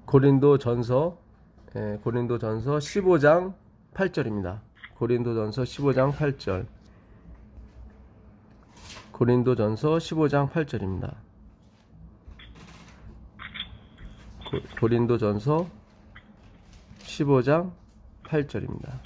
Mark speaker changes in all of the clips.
Speaker 1: 고린도전서 15장 8절입니다. 고린도전서 15장 8절. 고린도전서 15장 8절입니다. 고린도전서 15장 8절입니다.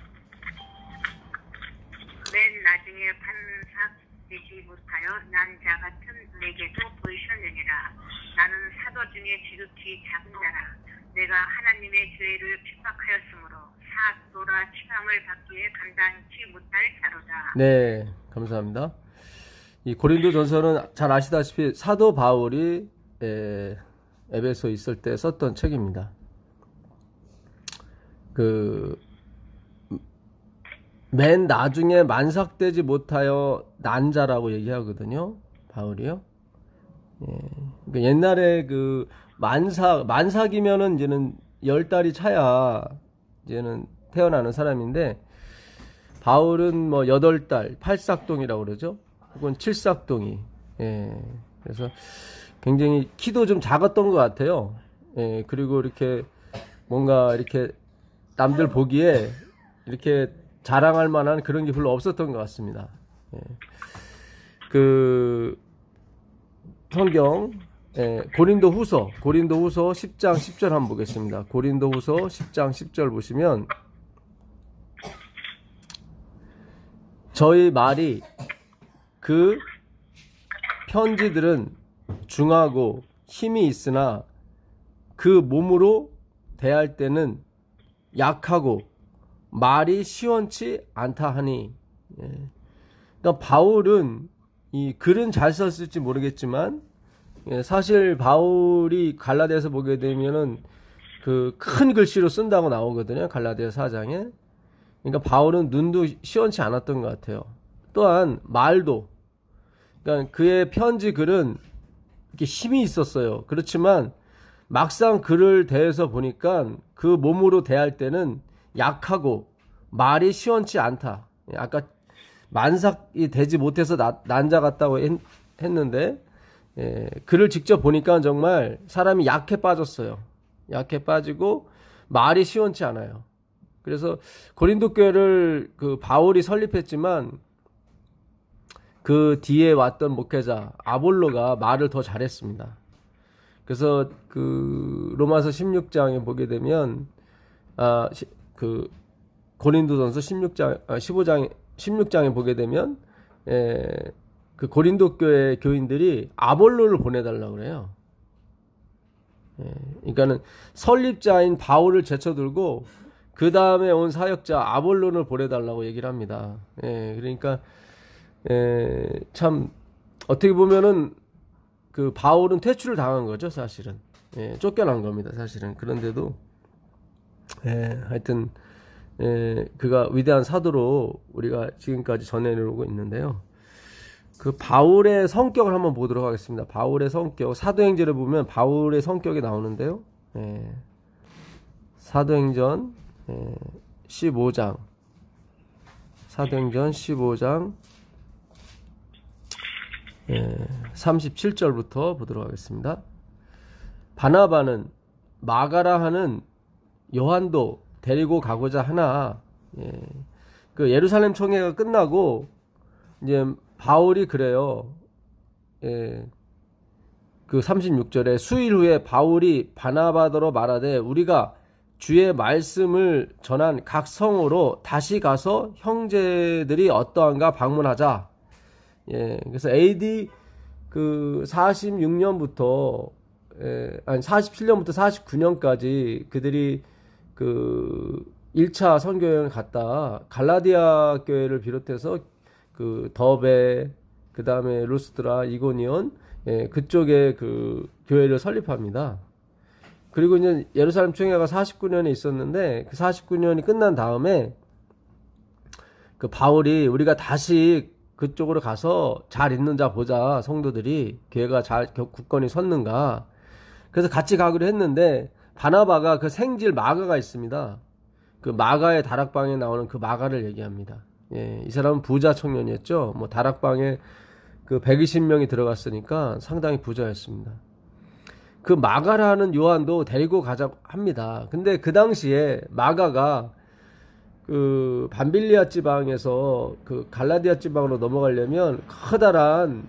Speaker 2: 맨 나중에 반삭되지 못하여 난 자 같은 내게도 보이셨느니라. 나는 사도 중에 지극히 작은 자라. 내가 하나님의 죄를 핍박하였으므로 사도라 칭함을 받기에 감당치 못할 자로다.
Speaker 1: 네, 감사합니다. 이 고린도전서는 잘 아시다시피 사도 바울이 에베소에 있을 때 썼던 책입니다. 맨 나중에 만삭되지 못하여 난자라고 얘기하거든요. 바울이요. 그러니까 옛날에 만삭이면은 이제는 10달이 차야 이제는 태어나는 사람인데, 바울은 뭐 8달, 8삭동이라고 그러죠. 혹은 7삭동이. 그래서 굉장히 키도 좀 작았던 것 같아요. 그리고 이렇게 뭔가 이렇게 남들 보기에 이렇게 자랑할 만한 그런 게 별로 없었던 것 같습니다. 성경 고린도후서 10장 10절 한번 보겠습니다. 고린도후서 10장 10절 보시면, 저희 말이 그 편지들은 중하고 힘이 있으나 그 몸으로 대할 때는 약하고 말이 시원치 않다 하니. 그러니까 바울은 이 글은 잘 썼을지 모르겠지만, 사실 바울이 갈라디아서 보게 되면은 그 큰 글씨로 쓴다고 나오거든요. 갈라디아 4장에. 그러니까 바울은 눈도 시원치 않았던 것 같아요. 또한 말도, 그러니까 그의 편지 글은 이렇게 힘이 있었어요. 그렇지만 막상 글을 대해서 보니까 그 몸으로 대할 때는 약하고 말이 시원치 않다. 아까 만삭이 되지 못해서 난자 같다고 했는데, 글을 직접 보니까 정말 사람이 약해 빠졌어요. 약해 빠지고 말이 시원치 않아요. 그래서 고린도 교회를 바울이 설립했지만 그 뒤에 왔던 목회자 아볼로가 말을 더 잘했습니다. 그래서 로마서 16장에 보게 되면, 고린도전서 16장에 보게 되면, 그 고린도 교회 교인들이 아볼로를 보내달라고 그래요. 그러니까는 설립자인 바울을 제쳐들고 그 다음에 온 사역자 아볼로를 보내달라고 얘기를 합니다. 그러니까 참 어떻게 보면은 그 바울은 퇴출을 당한 거죠, 사실은. 쫓겨난 겁니다, 사실은. 그런데도 하여튼 그가 위대한 사도로 우리가 지금까지 전해오고 있는데요. 그 바울의 성격을 한번 보도록 하겠습니다. 바울의 성격, 사도행전을 보면 바울의 성격이 나오는데요. 사도행전 15장, 사도행전 15장 37절부터 보도록 하겠습니다. 바나바는 마가라 하는 요한도 데리고 가고자 하나, 그 예루살렘 총회가 끝나고 이제 바울이 그래요. 그 36절에 수일 후에 바울이 바나바더러 말하되 우리가 주의 말씀을 전한 각 성으로 다시 가서 형제들이 어떠한가 방문하자. 그래서 AD 46년부터 47년부터 49년까지 그들이 1차 선교여행을 갔다 갈라디아 교회를 비롯해서 더베, 그 다음에 루스드라, 이고니온, 그쪽에 교회를 설립합니다. 그리고 이제 예루살렘 총회가 49년에 있었는데, 그 49년이 끝난 다음에 바울이 우리가 다시 그쪽으로 가서 잘 있는 자 보자, 성도들이 교회가 잘 굳건히 섰는가. 그래서 같이 가기로 했는데, 바나바가 그 생질 마가가 있습니다. 그 마가의 다락방에 나오는 그 마가를 얘기합니다. 이 사람은 부자 청년이었죠. 다락방에 120명이 들어갔으니까 상당히 부자였습니다. 그 마가라는 요한도 데리고 가자고 합니다. 근데 그 당시에 마가가 그 밤빌리아 지방에서 그 갈라디아 지방으로 넘어가려면 커다란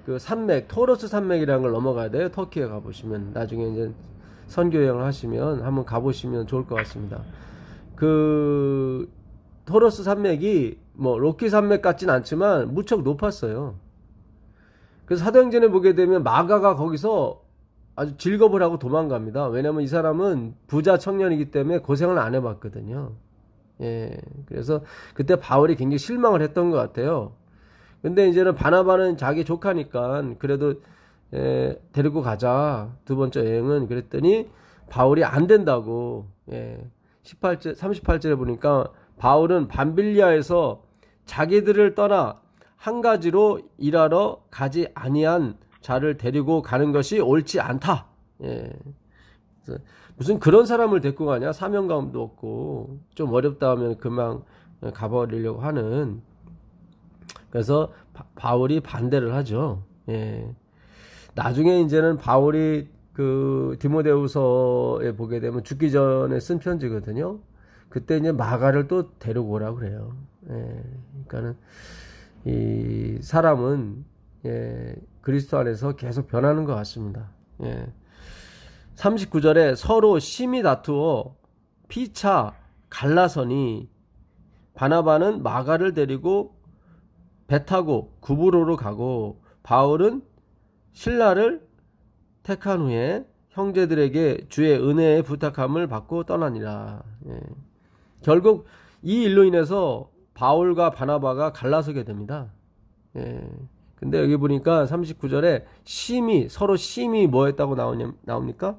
Speaker 1: 그 산맥, 토러스 산맥이라는 걸 넘어가야 돼요. 터키에 가보시면. 나중에 이제 선교 여행을 하시면 한번 가보시면 좋을 것 같습니다. 그 토러스 산맥이 뭐 로키 산맥 같진 않지만 무척 높았어요. 그래서 사도행전에 보게 되면 마가가 거기서 아주 즐겁을 하고 도망갑니다. 왜냐면 이 사람은 부자 청년이기 때문에 고생을 안 해봤거든요. 예, 그래서 그때 바울이 굉장히 실망을 했던 것 같아요. 근데 이제는 바나바는 자기 조카니까 그래도 데리고 가자. 두 번째 여행은. 그랬더니 바울이 안 된다고. 38절에 보니까 바울은 밤빌리아에서 자기들을 떠나 한 가지로 일하러 가지 아니한 자를 데리고 가는 것이 옳지 않다. 무슨 그런 사람을 데리고 가냐? 사명감도 없고 좀 어렵다 하면 금방 가버리려고 하는. 그래서 바울이 반대를 하죠. 나중에 이제는 바울이 그 디모데후서에 보게 되면 죽기 전에 쓴 편지거든요. 그때 이제 마가를 또 데리고 오라고 그래요. 그러니까는 이 사람은 그리스도 안에서 계속 변하는 것 같습니다. 39절에 서로 심히 다투어 피차 갈라서니 바나바는 마가를 데리고 배 타고 구브로로 가고 바울은 실라를 택한 후에 형제들에게 주의 은혜의 부탁함을 받고 떠나니라. 결국 이 일로 인해서 바울과 바나바가 갈라서게 됩니다. 근데 여기 보니까 39절에 심히, 서로 심히 뭐 했다고 나옵니까?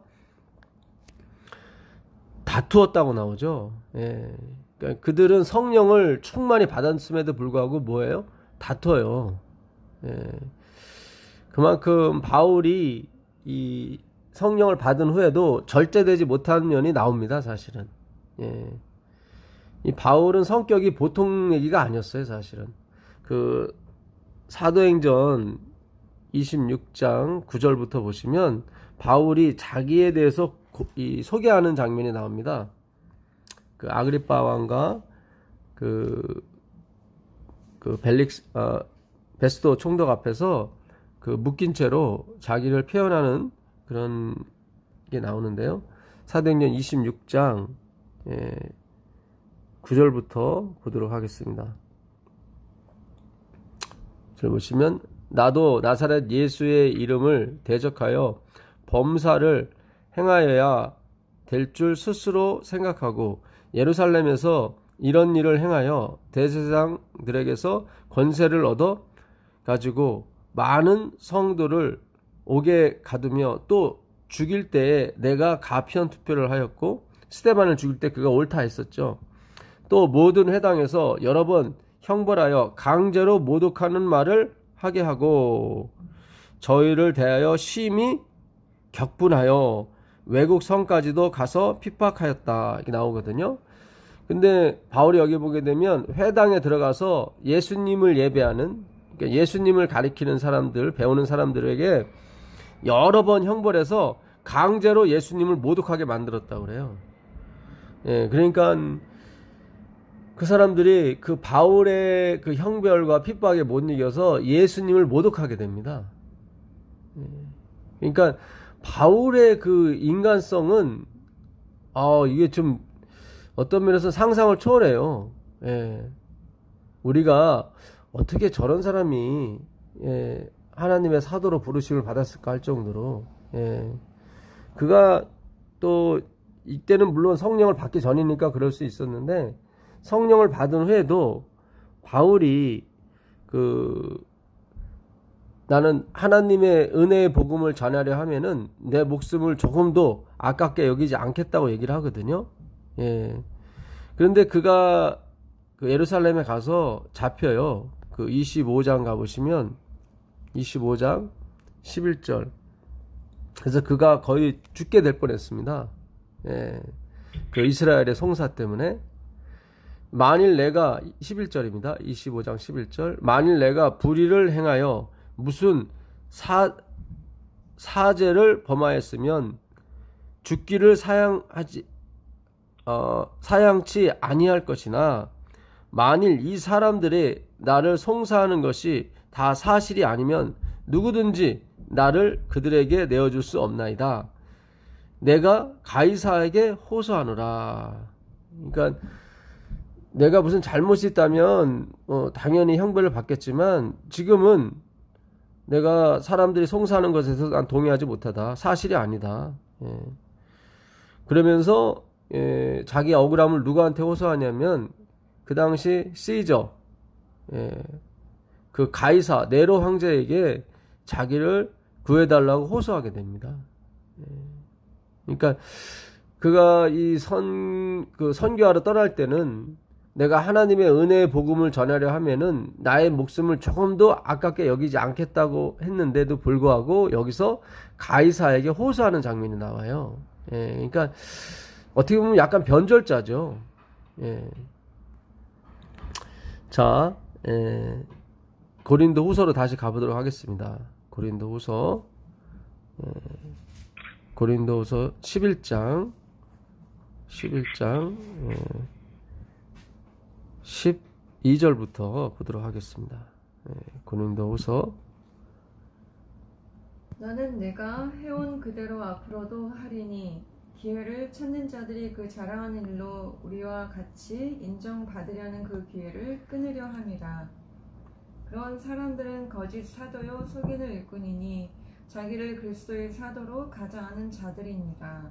Speaker 1: 다투었다고 나오죠. 그러니까 그들은 성령을 충만히 받았음에도 불구하고 뭐예요? 다퉈요. 그만큼 바울이 이 성령을 받은 후에도 절제되지 못하는 면이 나옵니다, 사실은. 이 바울은 성격이 보통 얘기가 아니었어요, 사실은. 그 사도행전 26장 9절부터 보시면 바울이 자기에 대해서 소개하는 장면이 나옵니다. 그 아그리빠 왕과 베스도 총독 앞에서 그 묶인 채로 자기를 표현하는 그런 게 나오는데요. 사도행전 26장 9절부터 보도록 하겠습니다. 절 보시면 나도 나사렛 예수의 이름을 대적하여 범사를 행하여야 될 줄 스스로 생각하고 예루살렘에서 이런 일을 행하여 대제사장들에게서 권세를 얻어 가지고 많은 성도를 옥에 가두며 또 죽일 때에 내가 가편 투표를 하였고 스데반을 죽일 때 그가 옳다 했었죠. 또 모든 회당에서 여러 번 형벌하여 강제로 모독하는 말을 하게 하고 저희를 대하여 심히 격분하여 외국 성까지도 가서 핍박하였다. 이렇게 나오거든요. 근데 바울이 여기 보게 되면 회당에 들어가서 예수님을 예배하는, 그러니까 예수님을 가리키는 사람들, 배우는 사람들에게 여러 번 형벌해서 강제로 예수님을 모독하게 만들었다고 그래요. 그러니까 그 사람들이 그 바울의 그 형벌과 핍박에 못 이겨서 예수님을 모독하게 됩니다. 그러니까 바울의 그 인간성은 이게 좀 어떤 면에서 상상을 초월해요. 우리가 어떻게 저런 사람이 하나님의 사도로 부르심을 받았을까 할 정도로 그가 또 이때는 물론 성령을 받기 전이니까 그럴 수 있었는데 성령을 받은 후에도 바울이 나는 하나님의 은혜의 복음을 전하려 하면은 내 목숨을 조금도 아깝게 여기지 않겠다고 얘기를 하거든요. 그런데 그가 그 예루살렘에 가서 잡혀요. 그 25장 가보시면 25장 11절. 그래서 그가 거의 죽게 될 뻔했습니다. 그 이스라엘의 송사 때문에. 만일 내가 11절입니다. 25장 11절. 만일 내가 불의를 행하여 무슨 사죄를 범하였으면 죽기를 사양치 아니할 것이나 만일 이 사람들이 나를 송사하는 것이 다 사실이 아니면 누구든지 나를 그들에게 내어줄 수 없나이다. 내가 가이사에게 호소하노라. 그러니까 내가 무슨 잘못이 있다면 당연히 형벌을 받겠지만 지금은 내가 사람들이 송사하는 것에서 난 동의하지 못하다. 사실이 아니다. 예. 그러면서 자기 억울함을 누구한테 호소하냐면 그 당시 시저, 그 가이사 네로 황제에게 자기를 구해달라고 호소하게 됩니다. 그러니까 그가 이 선교하러 떠날 때는 내가 하나님의 은혜의 복음을 전하려 하면은 나의 목숨을 조금도 아깝게 여기지 않겠다고 했는데도 불구하고 여기서 가이사에게 호소하는 장면이 나와요. 그러니까 어떻게 보면 약간 변절자죠. 자, 고린도 후서로 다시 가보도록 하겠습니다. 고린도 후서 11장 12절부터 보도록 하겠습니다. 고린도 후서
Speaker 3: 나는 내가 해온 그대로 앞으로도 하리니 기회를 찾는 자들이 그 자랑하는 일로 우리와 같이 인정받으려는 그 기회를 끊으려 함이라. 그런 사람들은 거짓 사도요 속이는 일꾼이니 자기를 그리스도의 사도로 가장하는 자들이니라.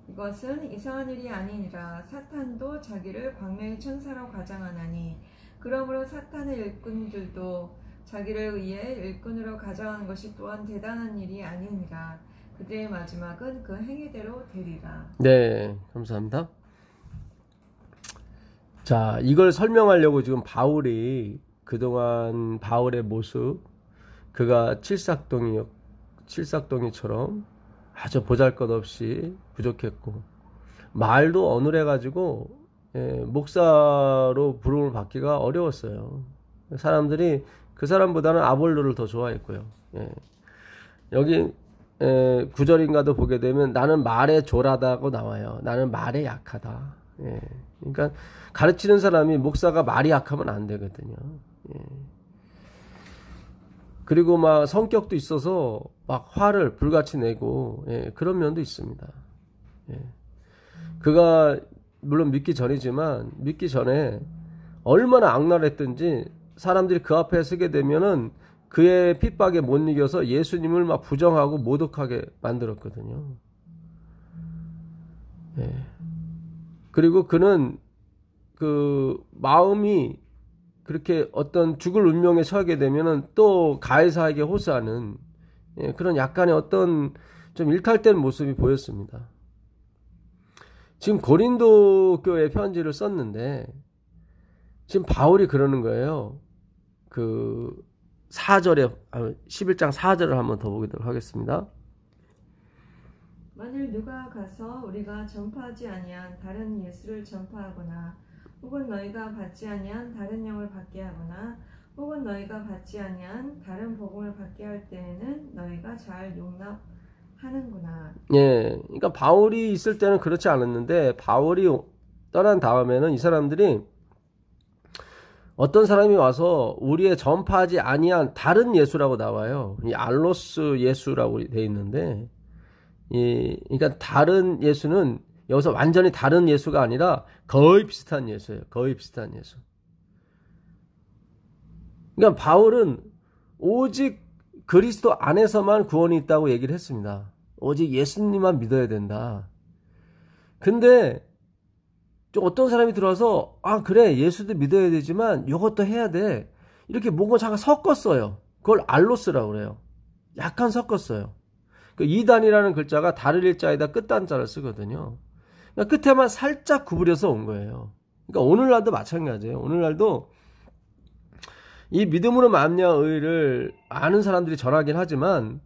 Speaker 3: 이것은 이상한 일이 아니니라. 사탄도 자기를 광명의 천사로 가장하나니 그러므로 사탄의 일꾼들도 자기를 의해 일꾼으로 가장하는 것이 또한 대단한 일이 아니니라. 그들의 마지막은 그 행위대로 되리라.
Speaker 1: 네, 감사합니다. 자, 이걸 설명하려고 지금 바울이 그동안 바울의 모습, 그가 칠삭동이처럼 아주 보잘것없이 부족했고 말도 어눌해가지고 목사로 부름을 받기가 어려웠어요. 사람들이 그 사람보다는 아볼로를 더 좋아했고요. 여기 9절인가도 보게 되면 나는 말에 졸하다고 나와요. 나는 말에 약하다. 그러니까 가르치는 사람이 목사가 말이 약하면 안 되거든요. 그리고 막 성격도 있어서 막 화를 불같이 내고 그런 면도 있습니다. 그가 물론 믿기 전이지만 믿기 전에 얼마나 악랄했든지 사람들이 그 앞에 서게 되면은 그의 핍박에 못 이겨서 예수님을 막 부정하고 모독하게 만들었거든요. 그리고 그는 그 마음이 그렇게 어떤 죽을 운명에 처하게 되면은 또 가이사에게 호소하는 그런 약간의 어떤 좀 일탈된 모습이 보였습니다. 지금 고린도 교회 편지를 썼는데 지금 바울이 그러는 거예요. 그 4절에 11장 4절을 한번 더 보도록 하겠습니다.
Speaker 3: 만일 누가 가서 우리가 전파하지 아니한 다른 예수를 전파하거나 혹은 너희가 받지 아니한 다른 영을 받게 하거나 혹은 너희가 받지 아니한 다른 복음을 받게 할 때에는 너희가 잘 용납하는구나.
Speaker 1: 그러니까 바울이 있을 때는 그렇지 않았는데 바울이 떠난 다음에는 이 사람들이 어떤 사람이 와서 우리의 전파하지 아니한 다른 예수라고 나와요. 이 알로스 예수라고 돼 있는데, 그러니까 다른 예수는 여기서 완전히 다른 예수가 아니라 거의 비슷한 예수예요. 거의 비슷한 예수. 그러니까 바울은 오직 그리스도 안에서만 구원이 있다고 얘기를 했습니다. 오직 예수님만 믿어야 된다. 근데 좀 어떤 사람이 들어와서 그래 예수도 믿어야 되지만 이것도 해야 돼. 이렇게 뭔가 잠깐 섞었어요. 그걸 알로스라고 그래요. 약간 섞었어요. 그 이단이라는 글자가 다를 일자에다 끝단자를 쓰거든요. 그러니까 끝에만 살짝 구부려서 온 거예요. 그러니까 오늘날도 마찬가지예요. 오늘날도 이 믿음으로 말미암아 의를 아는 사람들이 전하긴 하지만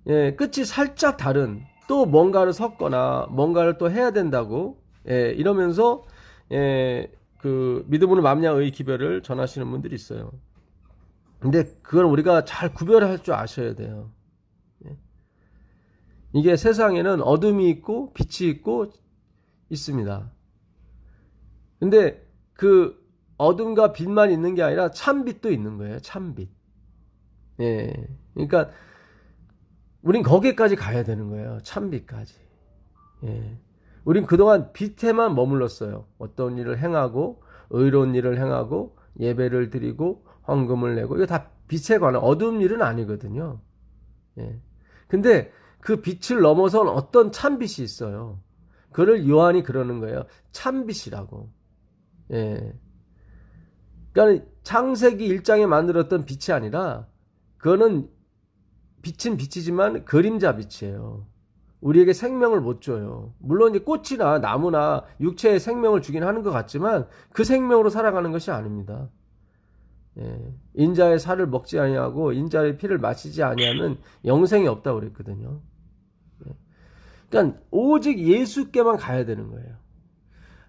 Speaker 1: 끝이 살짝 다른 또 뭔가를 섞거나 뭔가를 또 해야 된다고 이러면서 그 믿음으로 말미암아 의 기별을 전하시는 분들이 있어요. 근데 그건 우리가 잘 구별할 줄 아셔야 돼요. 이게 세상에는 어둠이 있고 빛이 있고 있습니다. 근데 그 어둠과 빛만 있는 게 아니라 참빛도 있는 거예요. 참빛. 예. 그러니까 우린 거기까지 가야 되는 거예요. 참빛까지. 예. 우린 그동안 빛에만 머물렀어요. 어떤 일을 행하고 의로운 일을 행하고 예배를 드리고 헌금을 내고 이거 다 빛에 관한 어두운 일은 아니거든요. 예. 근데 그 빛을 넘어선 어떤 참빛이 있어요. 그를 요한이 그러는 거예요. 참빛이라고. 예. 그러니까 창세기 1장에 만들었던 빛이 아니라 그거는 빛은 빛이지만 그림자 빛이에요. 우리에게 생명을 못 줘요. 물론 이제 꽃이나 나무나 육체에 생명을 주긴 하는 것 같지만 그 생명으로 살아가는 것이 아닙니다. 예. 인자의 살을 먹지 아니하고 인자의 피를 마시지 아니하면 영생이 없다고 그랬거든요. 예. 그러니까 오직 예수께만 가야 되는 거예요.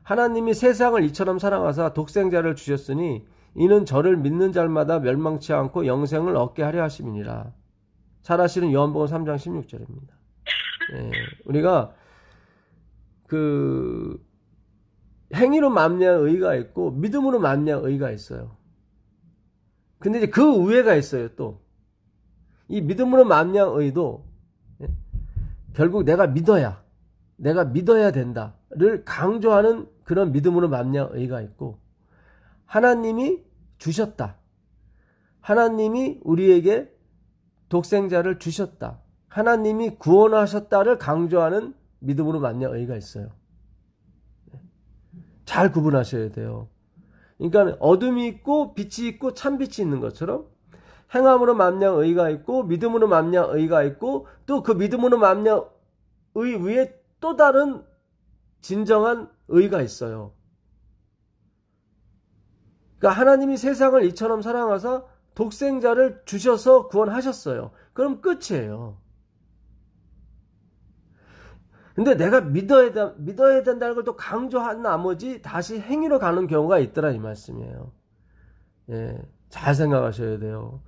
Speaker 1: 하나님이 세상을 이처럼 사랑하사 독생자를 주셨으니 이는 저를 믿는 자마다 멸망치 않고 영생을 얻게 하려 하심이니라. 잘 아시는 요한복음 3장 16절입니다. 예, 우리가 그 행위로 말미암아 의가 있고 믿음으로 말미암아 의가 있어요. 근데 이제 그 우회가 있어요. 또 이 믿음으로 말미암아 의도 결국 내가 믿어야 된다를 강조하는 그런 믿음으로 말미암아 의가 있고, 하나님이 주셨다, 하나님이 우리에게 독생자를 주셨다, 하나님이 구원하셨다를 강조하는 믿음으로 말미암아 의가 있어요. 잘 구분하셔야 돼요. 그러니까 어둠이 있고 빛이 있고 참빛이 있는 것처럼 행함으로 말미암아 의가 있고 믿음으로 말미암아 의가 있고, 또 그 믿음으로 말미암아 의 위에 또 다른 진정한 의가 있어요. 그러니까 하나님이 세상을 이처럼 사랑하사 독생자를 주셔서 구원하셨어요. 그럼 끝이에요. 근데 내가 믿어야 된다는 걸 또 강조한 나머지 다시 행위로 가는 경우가 있더라 이 말씀이에요. 예, 잘 생각하셔야 돼요.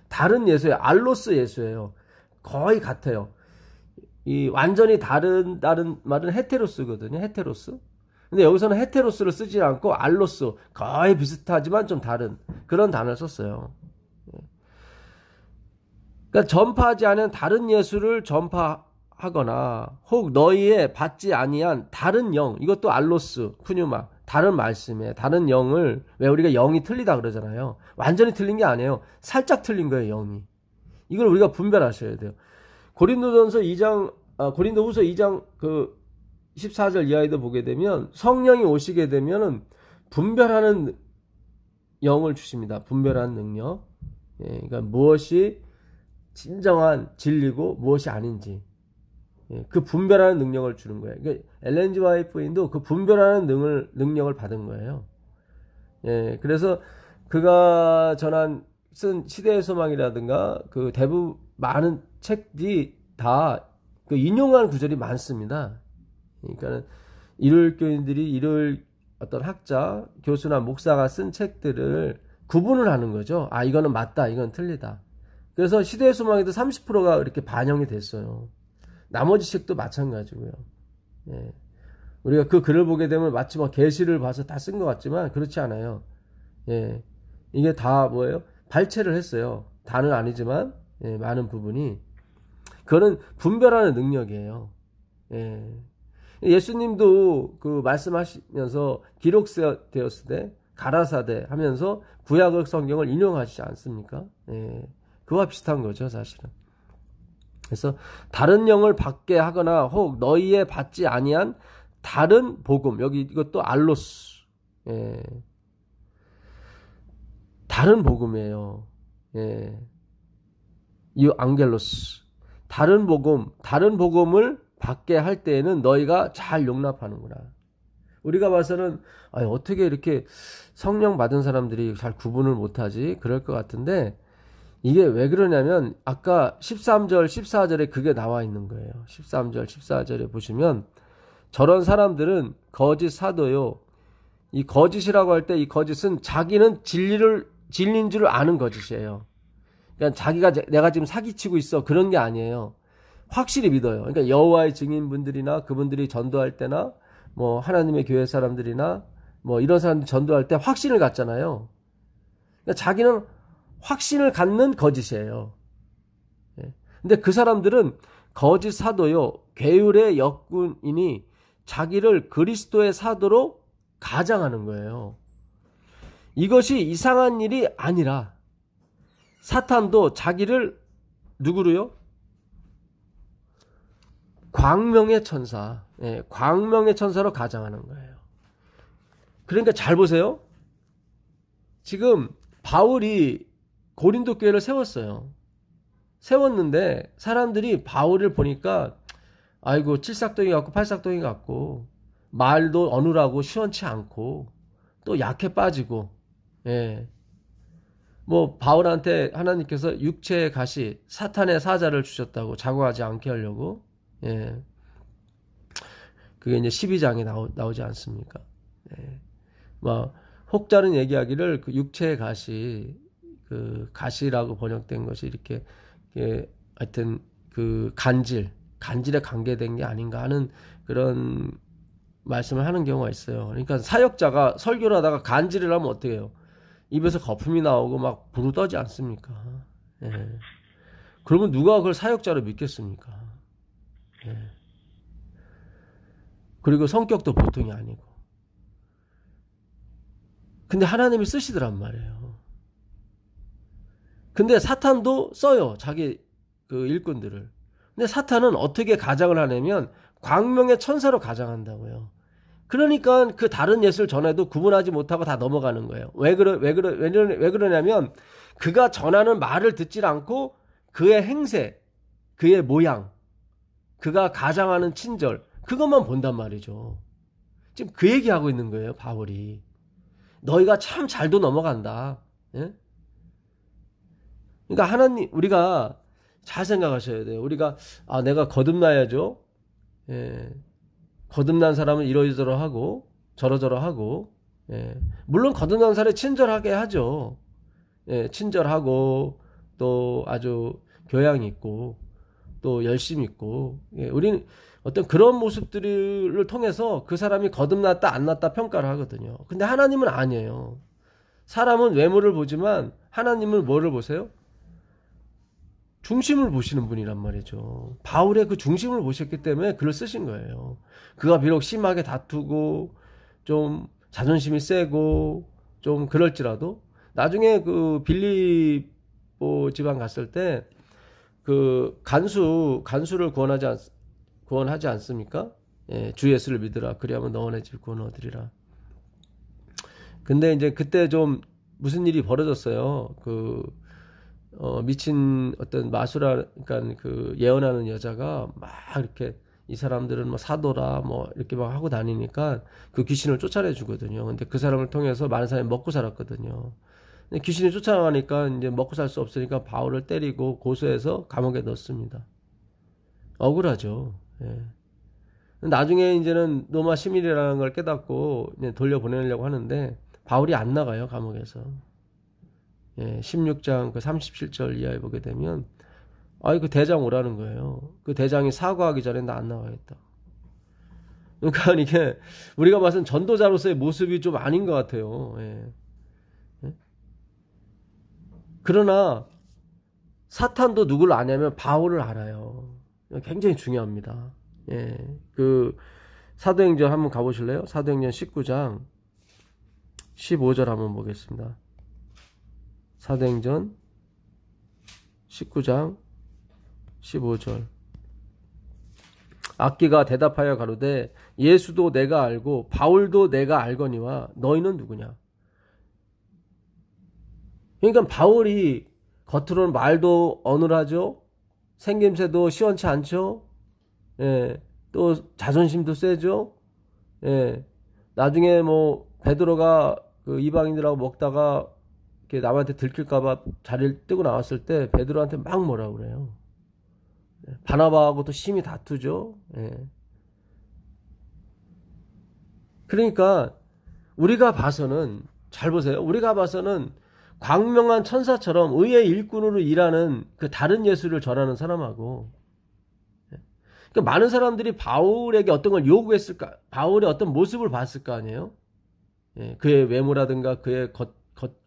Speaker 1: 다른 예수예요. 알로스 예수예요. 거의 같아요. 이 완전히 다른 말은 헤테로스거든요. 헤테로스. 근데 여기서는 헤테로스를 쓰지 않고 알로스, 거의 비슷하지만 좀 다른 그런 단어를 썼어요. 그러니까 전파하지 않은 다른 예수를 전파하거나 혹 너희의 받지 아니한 다른 영, 이것도 알로스, 푸뉴마, 다른 말씀에 다른 영을, 왜 우리가 영이 틀리다 그러잖아요. 완전히 틀린 게 아니에요. 살짝 틀린 거예요, 영이. 이걸 우리가 분별하셔야 돼요. 고린도후서 2장 그 14절 이하에도 보게 되면 성령이 오시게 되면은 분별하는 영을 주십니다. 분별하는 능력. 예, 그러니까 무엇이 진정한 진리고 무엇이 아닌지, 예, 그 분별하는 능력을 주는 거예요. 그러니까 엘렌 G 화이트 부인도 그 분별하는 능력을 받은 거예요. 예, 그래서 그가 쓴 시대의 소망이라든가 그 대부분 많은 책들이 다 그 인용하는 구절이 많습니다. 그러니까 일요일 어떤 학자, 교수나 목사가 쓴 책들을 구분을 하는 거죠. 아, 이거는 맞다, 이건 틀리다. 그래서 시대의 소망에도 30%가 이렇게 반영이 됐어요. 나머지 책도 마찬가지고요. 예. 우리가 그 글을 보게 되면 마치 계시를 봐서 다 쓴 것 같지만 그렇지 않아요. 예. 이게 다 뭐예요? 발췌를 했어요. 다는 아니지만, 예, 많은 부분이. 그거는 분별하는 능력이에요. 예. 예수님도 그 말씀하시면서 기록되었을 때 가라사대 하면서 구약 성경을 인용하시지 않습니까? 예. 그와 비슷한 거죠, 사실은. 그래서 다른 영을 받게 하거나 혹 너희의 받지 아니한 다른 복음, 여기 이것도 알로스, 예, 다른 복음이에요. 예, 이 앙겔로스, 다른 복음을 받게 할 때에는 너희가 잘 용납하는구나. 우리가 봐서는 어떻게 이렇게 성령 받은 사람들이 잘 구분을 못하지, 그럴 것 같은데, 이게 왜 그러냐면 아까 13절 14절에 그게 나와 있는 거예요. 13절 14절에 보시면 저런 사람들은 거짓 사도요. 이 거짓이라고 할 때 이 거짓은 자기는 진리인 줄 아는 거짓이에요. 그러니까 자기가 내가 지금 사기치고 있어, 그런 게 아니에요. 확실히 믿어요. 그러니까 여호와의 증인분들이나 그분들이 전도할 때나 뭐 하나님의 교회 사람들이나 뭐 이런 사람들이 전도할 때 확신을 갖잖아요. 그러니까 자기는 확신을 갖는 거짓이에요. 예. 근데 그 사람들은 거짓 사도요, 괴율의 역군이니 자기를 그리스도의 사도로 가장하는 거예요. 이것이 이상한 일이 아니라 사탄도 자기를 누구로요? 광명의 천사, 예, 광명의 천사로 가장하는 거예요. 그러니까 잘 보세요. 지금 바울이 고린도 교회를 세웠어요. 세웠는데 사람들이 바울을 보니까 아이고 칠삭동이 같고 팔삭동이 같고 말도 어눌하고 시원치 않고 또 약해 빠지고, 예. 뭐 바울한테 하나님께서 육체의 가시 사탄의 사자를 주셨다고 자고하지 않게 하려고, 예. 그게 이제 12장에 나오지 않습니까? 예. 뭐 혹자는 얘기하기를 그 육체의 가시, 그 가시라고 번역된 것이 이렇게, 예, 하여튼 그 간질에 관계된 게 아닌가 하는 그런 말씀을 하는 경우가 있어요. 그러니까 사역자가 설교를 하다가 간질을 하면 어떻게 해요? 입에서 거품이 나오고 막 불을 떠지 않습니까? 예. 그러면 누가 그걸 사역자로 믿겠습니까? 예. 그리고 성격도 보통이 아니고. 근데 하나님이 쓰시더란 말이에요. 근데 사탄도 써요. 자기 그 일꾼들을. 근데 사탄은 어떻게 가장을 하냐면 광명의 천사로 가장한다고요. 그러니까 그 다른 예수를 전해도 구분하지 못하고 다 넘어가는 거예요. 왜 그러냐면 그가 전하는 말을 듣질 않고 그의 행세, 그의 모양, 그가 가장하는 친절, 그것만 본단 말이죠. 지금 그 얘기하고 있는 거예요, 바울이. 너희가 참 잘도 넘어간다. 예? 그러니까 하나님, 우리가 잘 생각하셔야 돼요. 우리가, 내가 거듭나야죠. 예. 거듭난 사람은 이러저러하고 저러저러하고, 예. 물론 거듭난 사람이 친절하게 하죠. 예. 친절하고 또 아주 교양 있고 또 열심 있고, 예. 우리는 어떤 그런 모습들을 통해서 그 사람이 거듭났다 안 났다 평가를 하거든요. 근데 하나님은 아니에요. 사람은 외모를 보지만 하나님은 뭐를 보세요? 중심을 보시는 분이란 말이죠. 바울의 그 중심을 보셨기 때문에 글을 쓰신 거예요. 그가 비록 심하게 다투고 좀 자존심이 세고 좀 그럴지라도 나중에 그 빌립보 지방 갔을 때 그 간수를 구원하지 않습니까? 예, 주 예수를 믿으라. 그리하면 너네 집 구원 얻으리라. 근데 이제 그때 좀 무슨 일이 벌어졌어요. 미친 어떤 마수라, 그러니까 그 예언하는 여자가 막 이렇게 이 사람들은 뭐 사도라 뭐 이렇게 막 하고 다니니까 그 귀신을 쫓아내 주거든요. 근데 그 사람을 통해서 많은 사람이 먹고 살았거든요. 근데 귀신이 쫓아가니까 이제 먹고 살 수 없으니까 바울을 때리고 고소해서 감옥에 넣습니다. 억울하죠. 예. 나중에 이제는 로마 시민이라는 걸 깨닫고 이제 돌려보내려고 하는데 바울이 안 나가요, 감옥에서. 예, 16장 그 37절 이하에 보게 되면 그 대장 오라는 거예요. 그 대장이 사과하기 전에 나 안 나가겠다. 그러니까 이게 우리가 봐서는 전도자로서의 모습이 좀 아닌 것 같아요. 예. 예? 그러나 사탄도 누구를 아냐면 바울을 알아요. 굉장히 중요합니다. 예. 그 사도행전 한번 가보실래요? 사도행전 19장 15절 한번 보겠습니다. 사도행전 19장 15절. 악기가 대답하여 가로되 예수도 내가 알고 바울도 내가 알거니와 너희는 누구냐? 그러니까 바울이 겉으로는 말도 어눌하죠. 생김새도 시원치 않죠. 예. 또 자존심도 세죠. 예. 나중에 뭐 베드로가 그 이방인들하고 먹다가 남한테 들킬까봐 자리를 뜨고 나왔을 때 베드로한테 막 뭐라 그래요. 바나바하고 또 심히 다투죠. 예. 그러니까 우리가 봐서는 잘 보세요. 우리가 봐서는 광명한 천사처럼 의의 일꾼으로 일하는 그 다른 예수를 전하는 사람하고, 그러니까 많은 사람들이 바울에게 어떤 걸 요구했을까? 바울의 어떤 모습을 봤을 거 아니에요? 예, 그의 외모라든가 그의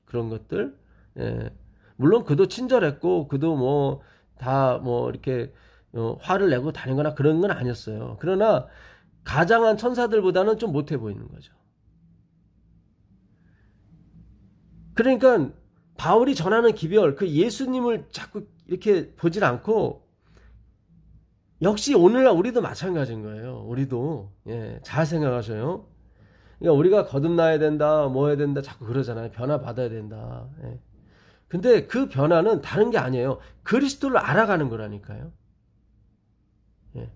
Speaker 1: 그런 것들. 예, 물론 그도 친절했고 그도 뭐 다 뭐 이렇게 화를 내고 다니거나 그런 건 아니었어요. 그러나 가장한 천사들보다는 좀 못해 보이는 거죠. 그러니까 바울이 전하는 기별, 그 예수님을 자꾸 이렇게 보질 않고, 역시 오늘날 우리도 마찬가지인 거예요. 우리도. 예, 잘 생각하셔요. 그러니까 우리가 거듭나야 된다, 뭐 해야 된다, 자꾸 그러잖아요. 변화 받아야 된다. 예. 근데 그 변화는 다른 게 아니에요. 그리스도를 알아가는 거라니까요. 예.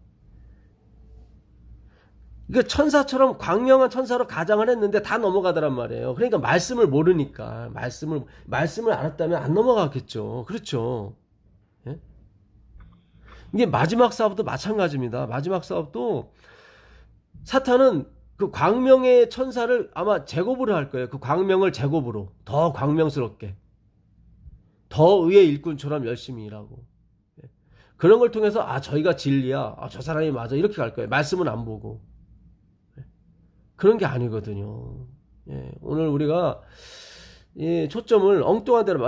Speaker 1: 그러니까 천사처럼 광명한 천사로 가장을 했는데 다 넘어가더란 말이에요. 그러니까 말씀을 모르니까 말씀을 알았다면 안 넘어갔겠죠. 그렇죠. 예? 이게 마지막 사업도 마찬가지입니다. 마지막 사업도 사탄은 그 광명의 천사를 아마 제곱으로 할 거예요. 그 광명을 제곱으로 더 광명스럽게, 더 의의 일꾼처럼 열심히 일하고, 예. 그런 걸 통해서 저희가 진리야, 저 사람이 맞아, 이렇게 갈 거예요. 말씀은 안 보고. 그런 게 아니거든요. 예, 오늘 우리가 초점을 엉뚱한 데로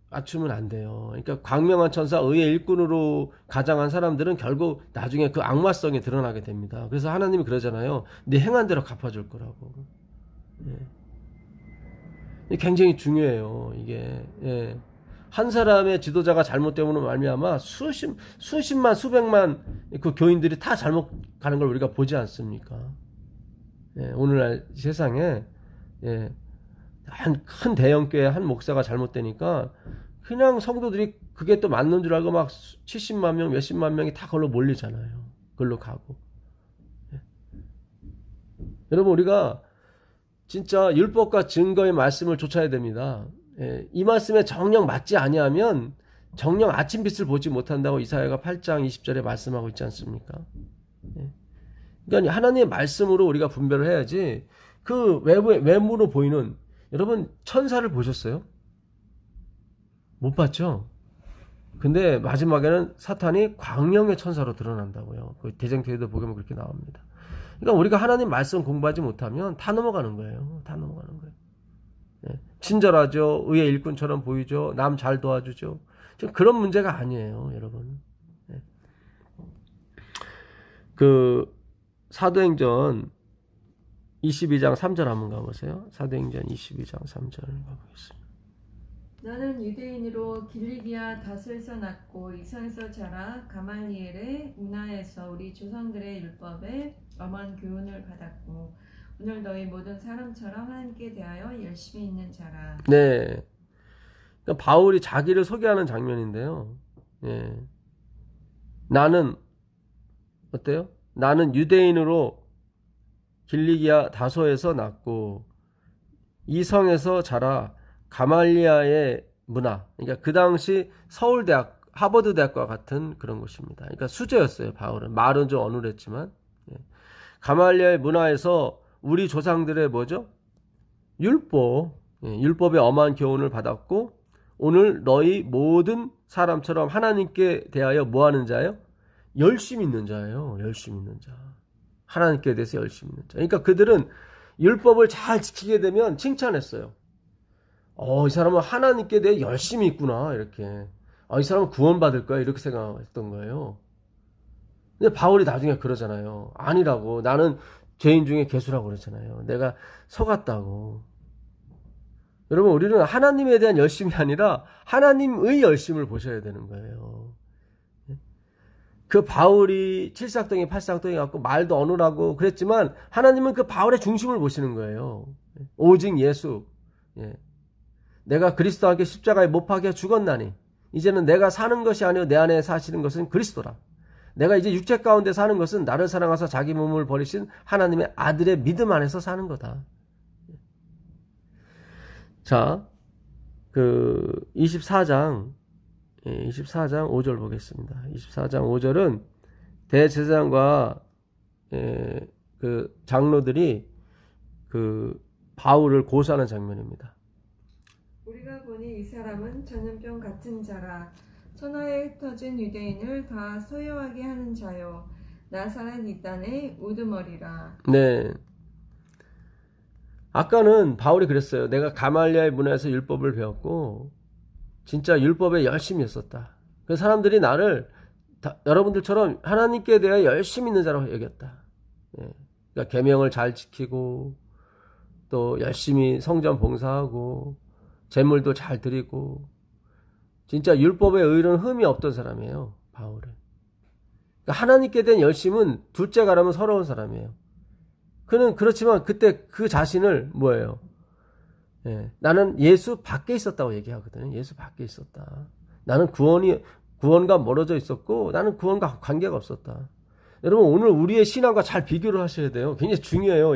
Speaker 1: 맞추면 안 돼요. 그러니까 광명한 천사, 의의 일꾼으로 가장한 사람들은 결국 나중에 그 악마성이 드러나게 됩니다. 그래서 하나님이 그러잖아요. 네 행한 대로 갚아줄 거라고. 예. 굉장히 중요해요. 이게. 예. 한 사람의 지도자가 잘못되므로 말미암아 수십만 수백만 그 교인들이 다 잘못 가는 걸 우리가 보지 않습니까? 예, 오늘날 세상에, 예, 큰 대형교회 한 목사가 잘못되니까 그냥 성도들이 그게 또 맞는 줄 알고 막 70만 명, 몇십만 명이 다 그걸로 몰리잖아요. 그걸로 가고. 예. 여러분, 우리가 진짜 율법과 증거의 말씀을 쫓아야 됩니다. 예, 이 말씀에 정녕 맞지 아니하면 정녕 아침빛을 보지 못한다고 이사야가 8장 20절에 말씀하고 있지 않습니까? 예. 그러니까 하나님의 말씀으로 우리가 분별을 해야지. 그 외모로 보이는, 여러분 천사를 보셨어요? 못 봤죠? 근데 마지막에는 사탄이 광명의 천사로 드러난다고요. 그 대쟁투에도 보면 그렇게 나옵니다. 그러니까 우리가 하나님 말씀 공부하지 못하면 다 넘어가는 거예요. 다 넘어가는 거예요. 예. 친절하죠. 의의 일꾼처럼 보이죠. 남 잘 도와주죠. 지금 그런 문제가 아니에요, 여러분. 예. 사도행전 22장 3절 한번 가보세요. 사도행전 22장 3절 가보겠습니다.
Speaker 3: 나는 유대인으로 길리기아 다소에서 났고 이성에서 자라 가말리엘의 문화에서 우리 조상들의 율법에 엄한 교훈을 받았고 오늘 너희 모든 사람처럼 하나님께 대하여 열심히 있는 자라.
Speaker 1: 네, 그러니까 바울이 자기를 소개하는 장면인데요. 예. 나는 어때요? 나는 유대인으로 길리기아 다소에서 났고 이성에서 자라 가말리아의 문화, 그러니까 그 당시 서울대학, 하버드대학과 같은 그런 곳입니다. 그러니까 수재였어요. 바울은 말은 좀 어눌했지만, 예. 가말리아의 문화에서 우리 조상들의 뭐죠? 율법, 예. 율법의 엄한 교훈을 받았고 오늘 너희 모든 사람처럼 하나님께 대하여 뭐 하는 자예요? 열심히 있는 자예요. 열심히 있는 자. 하나님께 대해서 열심히 있는 자. 그러니까 그들은 율법을 잘 지키게 되면 칭찬했어요. 이 사람은 하나님께 대해 열심히 있구나. 이렇게. 이 사람은 구원받을 거야. 이렇게 생각했던 거예요. 근데 바울이 나중에 그러잖아요. 아니라고. 나는 죄인 중에 괴수라고 그러잖아요. 내가 속았다고. 여러분, 우리는 하나님에 대한 열심이 아니라 하나님의 열심을 보셔야 되는 거예요. 그 바울이 7삭동이 8삭동이 갖고 말도 어눌하고 그랬지만 하나님은 그 바울의 중심을 보시는 거예요. 오직 예수. 예. 내가 그리스도와 함께 십자가에 못 박혀 죽었나니 이제는 내가 사는 것이 아니요 내 안에 사시는 것은 그리스도라. 내가 이제 육체 가운데 사는 것은 나를 사랑하사 자기 몸을 버리신 하나님의 아들의 믿음 안에서 사는 거다. 자, 24장 5절 보겠습니다. 24장 5절은 대제사장과 그 장로들이 그 바울을 고소하는 장면입니다.
Speaker 3: 우리가 보니 이 사람은 전염병 같은 자라 천하에 흩어진 유대인을 다 소유하게 하는 자요 나사렛 이단의 우두머리라.
Speaker 1: 네. 아까는 바울이 그랬어요. 내가 가말리아의 문화에서 율법을 배웠고 진짜 율법에 열심히 했었다. 그 사람들이 나를 여러분들처럼 하나님께 대해 열심히 있는 자라고 여겼다. 예. 그러니까 계명을 잘 지키고 또 열심히 성전 봉사하고 재물도 잘 드리고 진짜 율법에 의로는 흠이 없던 사람이에요. 바울은. 그러니까 하나님께 대한 열심은 둘째 가라면 서러운 사람이에요. 그는 그렇지만 그때 그 자신을 뭐예요? 예, 나는 예수 밖에 있었다고 얘기하거든요. 예수 밖에 있었다. 나는 구원과 멀어져 있었고 나는 구원과 관계가 없었다. 여러분 오늘 우리의 신앙과 잘 비교를 하셔야 돼요. 굉장히 중요해요.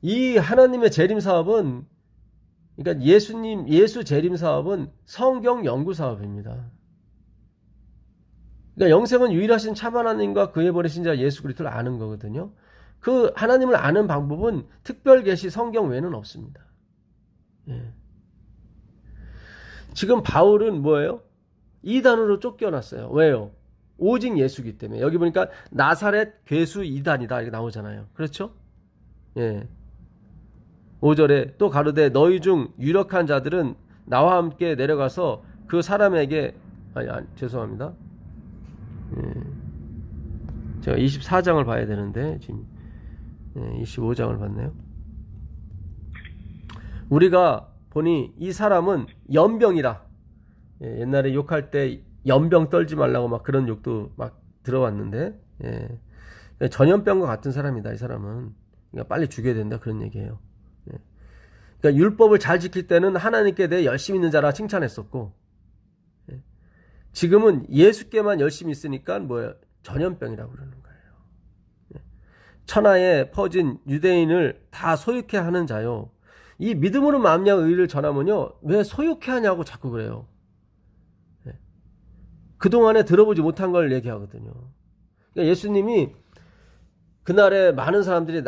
Speaker 1: 이 하나님의 재림 사업은 그러니까 예수 재림 사업은 성경 연구 사업입니다. 그러니까 영생은 유일하신 참 하나님과 그의 보내신 자 예수 그리스도를 아는 거거든요. 그 하나님을 아는 방법은 특별 계시 성경 외에는 없습니다. 예. 지금 바울은 뭐예요? 이단으로 쫓겨났어요. 왜요? 오직 예수기 때문에. 여기 보니까 나사렛 괴수 이단이다 이렇게 나오잖아요. 그렇죠? 예. 5절에 또 가로되 너희 중 유력한 자들은 나와 함께 내려가서 그 사람에게 죄송합니다. 예. 제가 24장을 봐야 되는데 지금 25장을 봤네요. 우리가 보니 이 사람은 연병이라. 예, 옛날에 욕할 때 연병 떨지 말라고 막 그런 욕도 막 들어왔는데 예, 전염병과 같은 사람이다. 이 사람은. 그러니까 빨리 죽여야 된다 그런 얘기예요. 예. 그러니까 율법을 잘 지킬 때는 하나님께 대해 열심히 있는 자라 칭찬했었고 예. 지금은 예수께만 열심히 있으니까 뭐예요? 전염병이라고 그러는 거예요. 천하에 퍼진 유대인을 다 소유케 하는 자요. 이 믿음으로 만민의 의를 전하면요. 왜 소유케 하냐고 자꾸 그래요. 그동안에 들어보지 못한 걸 얘기하거든요. 그러니까 예수님이 그날에 많은 사람들이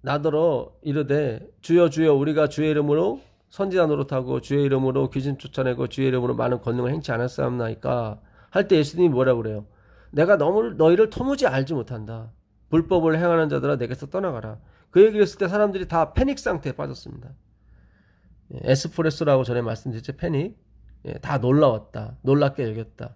Speaker 1: 나더러 이르되 주여 주여 우리가 주의 이름으로 선지자 노릇하고 주의 이름으로 귀신 쫓아내고 주의 이름으로 많은 권능을 행치 않았사옵나이까 할 때 예수님이 뭐라고 그래요? 내가 너희를 도무지 알지 못한다. 불법을 행하는 자들아 내게서 떠나가라. 그 얘기를 했을 때 사람들이 다 패닉 상태에 빠졌습니다. 에스프레소라고 전에 말씀드렸죠. 패닉. 다 놀라웠다. 놀랍게 여겼다.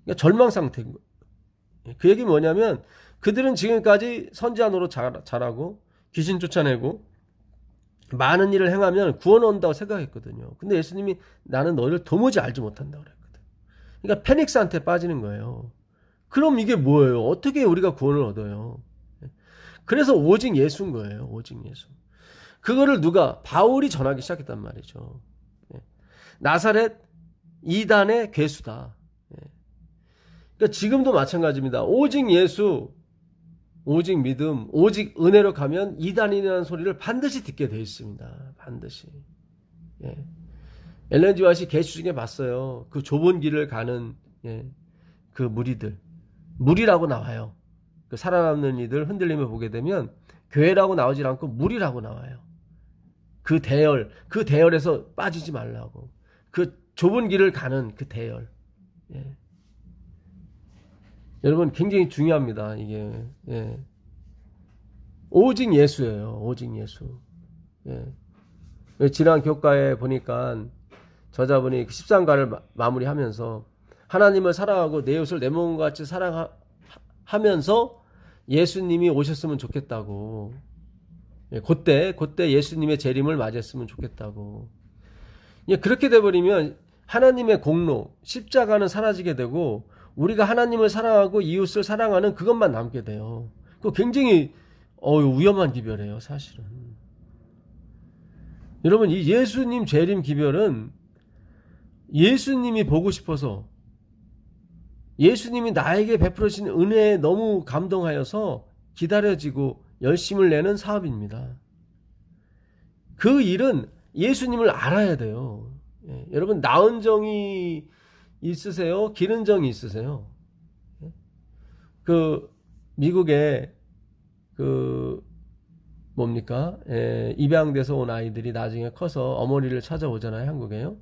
Speaker 1: 그러니까 절망 상태인 거예요. 그 얘기 뭐냐면 그들은 지금까지 선지자 노릇 잘하고 귀신 쫓아내고 많은 일을 행하면 구원 온다고 생각했거든요. 근데 예수님이 나는 너희를 도무지 알지 못한다고 그랬거든. 그러니까 패닉 상태에 빠지는 거예요. 그럼 이게 뭐예요? 어떻게 우리가 구원을 얻어요? 그래서 오직 예수인 거예요. 오직 예수. 그거를 바울이 전하기 시작했단 말이죠. 나사렛 이단의 괴수다. 그러니까 지금도 마찬가지입니다. 오직 예수, 오직 믿음, 오직 은혜로 가면 이단이라는 소리를 반드시 듣게 되어 있습니다. 반드시. 엘렌 지 화이트 계시 중에 봤어요. 그 좁은 길을 가는 그 무리라고 나와요. 그 살아남는 이들 흔들림을 보게 되면 교회라고 나오지 않고 무리라고 나와요. 그 대열에서 빠지지 말라고. 그 좁은 길을 가는 그 대열. 여러분 굉장히 중요합니다. 이게 오직 예수예요. 오직 예수. 지난 교과에 보니까 저자분이 13가를 마무리하면서 하나님을 사랑하고 내 이웃을 내 몸과 같이 사랑하면서 예수님이 오셨으면 좋겠다고. 그때 예수님의 재림을 맞이했으면 좋겠다고. 그렇게 돼버리면 하나님의 공로, 십자가는 사라지게 되고 우리가 하나님을 사랑하고 이웃을 사랑하는 그것만 남게 돼요. 그거 굉장히 위험한 기별이에요, 사실은. 여러분, 이 예수님 재림 기별은 예수님이 보고 싶어서 예수님이 나에게 베풀어주신 은혜에 너무 감동하여서 기다려지고 열심을 내는 사업입니다. 그 일은 예수님을 알아야 돼요. 여러분, 나은 정이 있으세요? 기른 정이 있으세요? 미국에 입양돼서 온 아이들이 나중에 커서 어머니를 찾아오잖아요, 한국에요.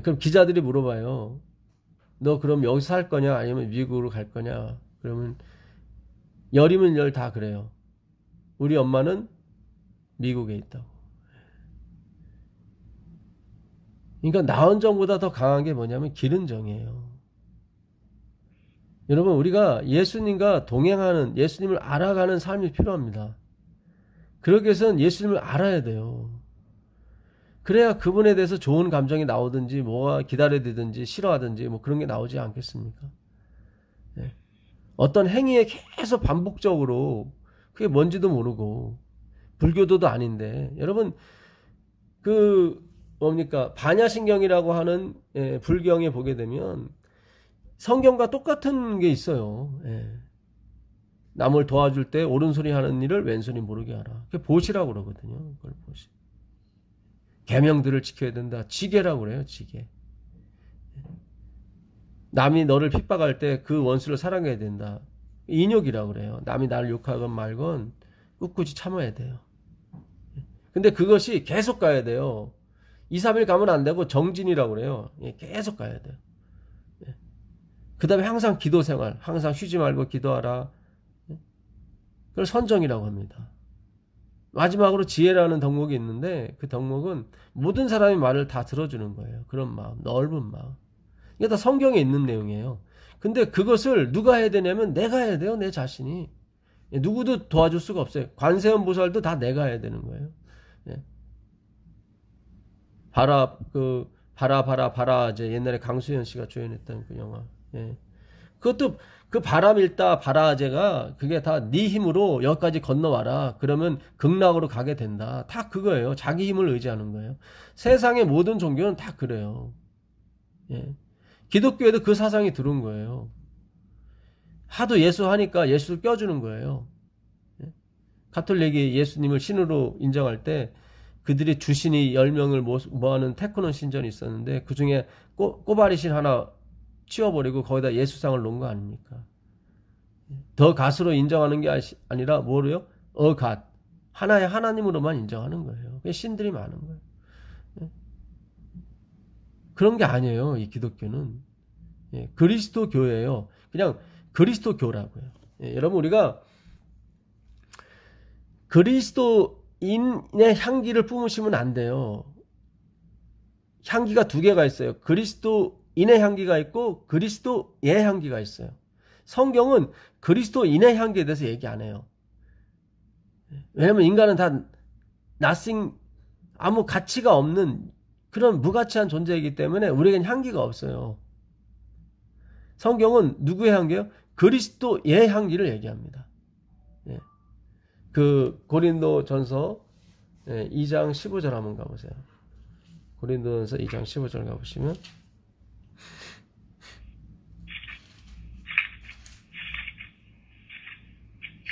Speaker 1: 그럼 기자들이 물어봐요. 너 그럼 여기서 살 거냐? 아니면 미국으로 갈 거냐? 그러면 열이면 열 다 그래요. 우리 엄마는 미국에 있다고. 그러니까 낳은 정보다 더 강한 게 뭐냐면 기른 정이에요. 여러분, 우리가 예수님과 동행하는, 예수님을 알아가는 삶이 필요합니다. 그러기 위해서는 예수님을 알아야 돼요. 그래야 그분에 대해서 좋은 감정이 나오든지 뭐가 기다려지든지 싫어하든지 뭐 그런 게 나오지 않겠습니까? 네. 어떤 행위에 계속 반복적으로 그게 뭔지도 모르고 불교도도 아닌데 여러분 뭡니까 반야신경이라고 하는 불경에 보게 되면 성경과 똑같은 게 있어요. 남을 도와줄 때 오른손이 하는 일을 왼손이 모르게 하라. 그게 보시라고 그러거든요. 그걸 보시. 계명들을 지켜야 된다. 지계라고 그래요. 지계. 남이 너를 핍박할 때 그 원수를 사랑해야 된다. 인욕이라고 그래요. 남이 나를 욕하건 말건 꿋꿋이 참아야 돼요. 근데 그것이 계속 가야 돼요. 2, 3일 가면 안 되고 정진이라고 그래요. 계속 가야 돼요. 그 다음에 항상 기도 생활, 항상 쉬지 말고 기도하라. 그걸 선정이라고 합니다. 마지막으로 지혜라는 덕목이 있는데 그 덕목은 모든 사람의 말을 다 들어주는 거예요. 그런 마음, 넓은 마음. 이게 다 성경에 있는 내용이에요. 근데 그것을 누가 해야 되냐면 내가 해야 돼요. 내 자신이. 누구도 도와줄 수가 없어요. 관세음 보살도 다 내가 해야 되는 거예요. 바라 이제 옛날에 강수현 씨가 조연했던 그 영화. 그것도 그 바람 일다 바라제가 그게 다 네 힘으로 여기까지 건너와라. 그러면 극락으로 가게 된다. 다 그거예요. 자기 힘을 의지하는 거예요. 세상의 모든 종교는 다 그래요. 기독교에도 그 사상이 들어온 거예요. 하도 예수 하니까 예수를 껴주는 거예요. 가톨릭이 예수님을 신으로 인정할 때 그들이 주신이 10명을 모아는 테크논 신전이 있었는데 그 중에 꼬바리 신 하나 치워버리고 거기다 예수상을 놓은 거 아닙니까? 더 갓으로 인정하는 게 아니라 뭐로요? 어갓. 하나의 하나님으로만 인정하는 거예요. 그게 신들이 많은 거예요. 그런 게 아니에요. 이 기독교는. 그리스도 교예요. 그냥 그리스도 교라고요. 여러분 우리가 그리스도인의 향기를 뿜으시면 안 돼요. 향기가 두 개가 있어요. 그리스도인의 향기가 있고 그리스도의 향기가 있어요. 성경은 그리스도인의 향기에 대해서 얘기 안 해요. 왜냐면 인간은 다 nothing, 아무 가치가 없는 그런 무가치한 존재이기 때문에 우리에겐 향기가 없어요. 성경은 누구의 향기예요? 그리스도의 향기를 얘기합니다. 그 고린도 전서 2장 15절 한번 가보세요. 고린도전서 2장 15절 가보시면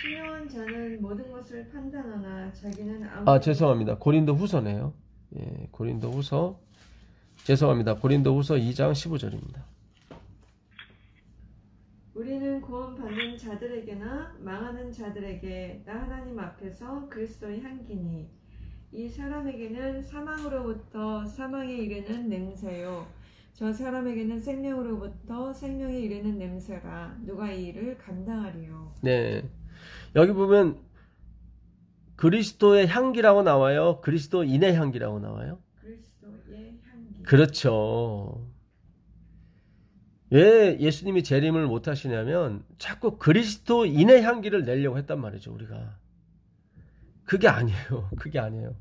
Speaker 3: 신령한 자는 모든 것을 판단하나 자기는 아무
Speaker 1: 죄송합니다. 고린도 후서네요. 고린도 후서 죄송합니다. 고린도 후서 2장 15절입니다.
Speaker 3: 우리는 구원받는 자들에게나 망하는 자들에게 나 하나님 앞에서 그리스도의 향기니 이 사람에게는 사망으로부터 사망에 이르는 냄새요 저 사람에게는 생명으로부터 생명에 이르는 냄새라 누가 이 일을 감당하리요.
Speaker 1: 네, 여기 보면 그리스도의 향기라고 나와요? 그리스도인의 향기라고 나와요?
Speaker 3: 그리스도의 향기.
Speaker 1: 그렇죠. 왜 예수님이 재림을 못 하시냐면 자꾸 그리스도인의 향기를 내려고 했단 말이죠. 우리가 그게 아니에요. 그게 아니에요.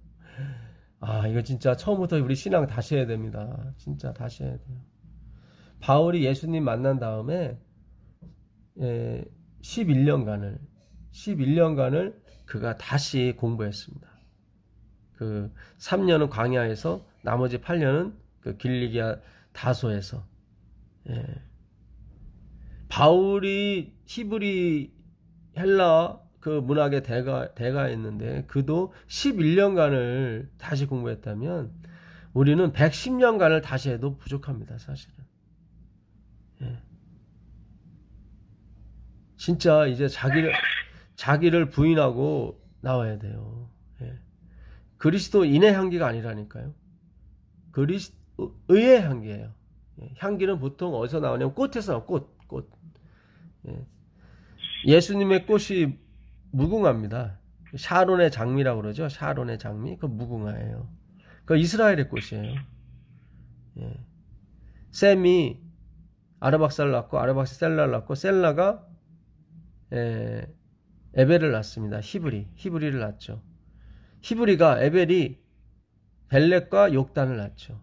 Speaker 1: 이거 진짜 처음부터 우리 신앙 다시 해야 됩니다. 진짜 다시 해야 돼요. 바울이 예수님 만난 다음에 11년간을 그가 다시 공부했습니다. 그 3년은 광야에서 나머지 8년은 그 길리기아 다소에서. 바울이 히브리 헬라 그 문학의 대가였는데 그도 11년간을 다시 공부했다면 우리는 110년간을 다시 해도 부족합니다. 사실은. 진짜 이제 자기를 부인하고 나와야 돼요. 그리스도인의 향기가 아니라니까요. 그리스도의 향기예요. 향기는 보통 어디서 나오냐면 꽃에서 나와요. 꽃. 예수님의 꽃이 무궁화입니다. 샤론의 장미라고 그러죠. 샤론의 장미. 그 무궁화예요. 그 이스라엘의 꽃이에요. 예. 셈이 아르박사를 낳고 아르박사셀라를 낳고 셀라가 에벨을 낳습니다. 히브리를 낳죠. 히브리가 에벨이 벨렉과 욕단을 낳죠.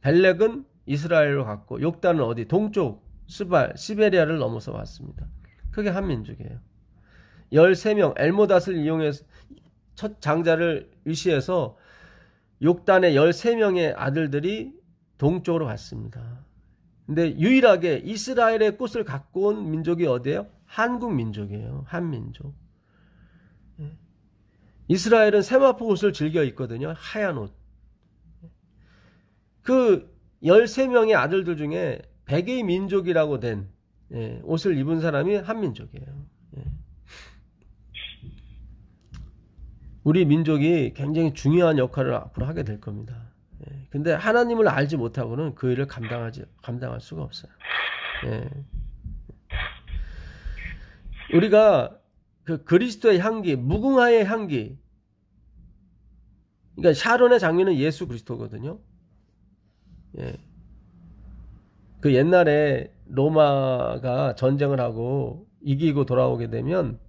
Speaker 1: 벨렉은 이스라엘로 갔고 욕단은 어디 동쪽 시베리아를 넘어서 왔습니다. 그게 한민족이에요. 13명 엘모닷을 이용해서 첫 장자를 위시해서 욕단의 13명의 아들들이 동쪽으로 갔습니다. 근데 유일하게 이스라엘의 꽃을 갖고 온 민족이 어디예요? 한국 민족이에요. 한민족. 이스라엘은 세마포 옷을 즐겨 입거든요. 하얀 옷. 그 13명의 아들들 중에 백의 민족이라고 된 옷을 입은 사람이 한민족이에요. 우리 민족이 굉장히 중요한 역할을 앞으로 하게 될 겁니다. 근데 하나님을 알지 못하고는 그 일을 감당할 수가 없어요. 우리가 그 그리스도의 향기, 무궁화의 향기, 그러니까 샤론의 장미는 예수 그리스도거든요. 그 옛날에 로마가 전쟁을 하고 이기고 돌아오게 되면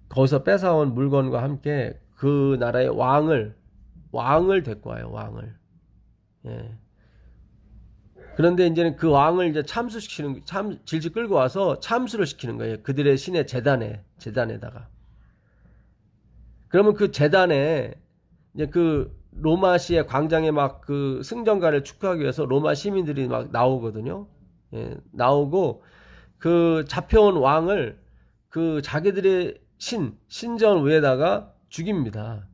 Speaker 1: 거기서 뺏어온 물건과 함께 그 나라의 왕을 데리고 와요. 왕을. 그런데 이제는 그 왕을 이제 질질 끌고 와서 참수를 시키는 거예요. 그들의 신의 제단에다가. 그러면 그 제단에 이제 그 로마시의 광장에 막 그 승전가를 축하하기 위해서 로마 시민들이 막 나오거든요. 나오고 그 잡혀온 왕을 그 자기들의 신전 위에다가 죽입니다.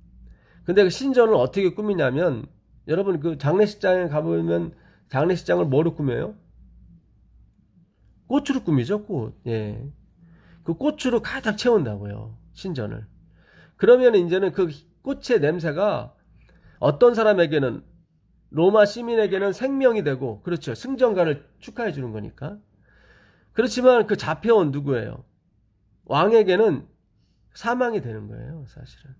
Speaker 1: 근데 그 신전을 어떻게 꾸미냐면, 여러분 그 장례식장에 가보면 장례식장을 뭐로 꾸며요? 꽃으로 꾸미죠, 꽃. 그 꽃으로 가득 채운다고요, 신전을. 그러면 이제는 그 꽃의 냄새가 어떤 사람에게는, 로마 시민에게는 생명이 되고, 그렇죠. 승전가를 축하해 주는 거니까. 그렇지만 그 잡혀온 누구예요? 왕에게는 사망이 되는 거예요, 사실은.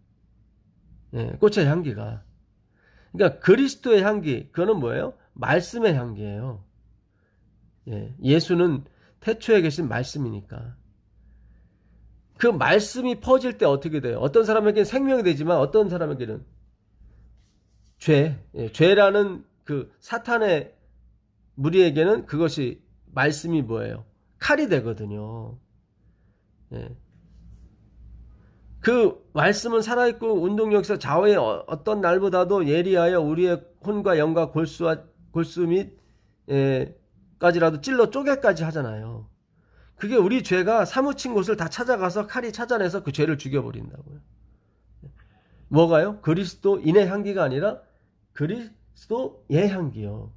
Speaker 1: 꽃의 향기가. 그러니까 그리스도의 향기, 그거는 뭐예요? 말씀의 향기예요. 예수는 태초에 계신 말씀이니까. 그 말씀이 퍼질 때 어떻게 돼요? 어떤 사람에게는 생명이 되지만 어떤 사람에게는 죄라는 그 사탄의 무리에게는 그것이 말씀이 뭐예요? 칼이 되거든요. 그 말씀은 살아있고 운동력에서 좌우의 어떤 날보다도 예리하여 우리의 혼과 영과 골수 및 까지라도 찔러 쪼개까지 하잖아요. 그게 우리 죄가 사무친 곳을 다 찾아가서 칼이 찾아내서 그 죄를 죽여버린다고요. 뭐가요? 그리스도인의 향기가 아니라 그리스도의 향기요.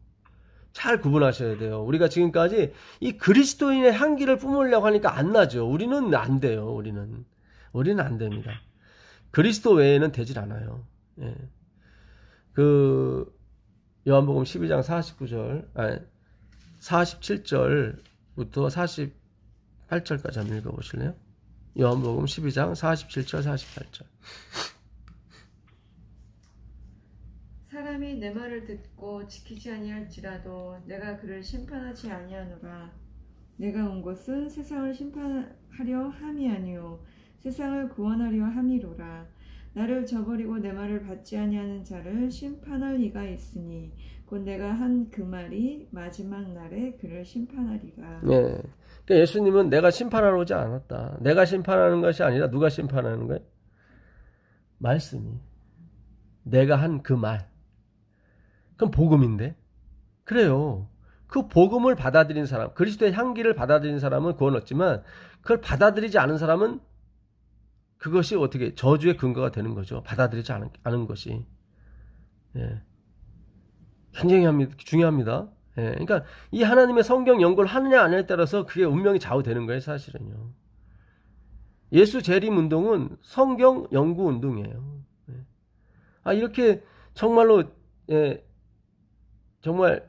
Speaker 1: 잘 구분하셔야 돼요. 우리가 지금까지 이 그리스도인의 향기를 뿜으려고 하니까 안 나죠. 우리는 안 돼요. 우리는 안 됩니다. 그리스도 외에는 되질 않아요. 그 요한복음 12장 47절부터 48절까지 한번 읽어보실래요? 요한복음 12장 47절 48절.
Speaker 3: 사람이 내 말을 듣고 지키지 아니할지라도 내가 그를 심판하지 아니하노라. 내가 온 것은 세상을 심판하려 함이 아니요 세상을 구원하려 함이로라. 나를 저버리고 내 말을 받지 아니하는 자를 심판할 이가 있으니 곧 내가 한 그 말이 마지막 날에 그를 심판하리라.
Speaker 1: 네. 그러니까 예수님은 내가 심판하러 오지 않았다. 내가 심판하는 것이 아니라 누가 심판하는 거예요? 말씀이. 내가 한 그 말. 그럼 복음인데? 그래요. 그 복음을 받아들인 사람, 그리스도의 향기를 받아들인 사람은 구원 얻지만 그걸 받아들이지 않은 사람은 그것이 어떻게 저주의 근거가 되는 거죠. 받아들이지 않은 것이. 굉장히 중요합니다. 그러니까 이 하나님의 성경 연구를 하느냐 안 하느냐에 따라서 그게 운명이 좌우되는 거예요, 사실은요. 예수 재림 운동은 성경 연구 운동이에요. 이렇게 정말로 정말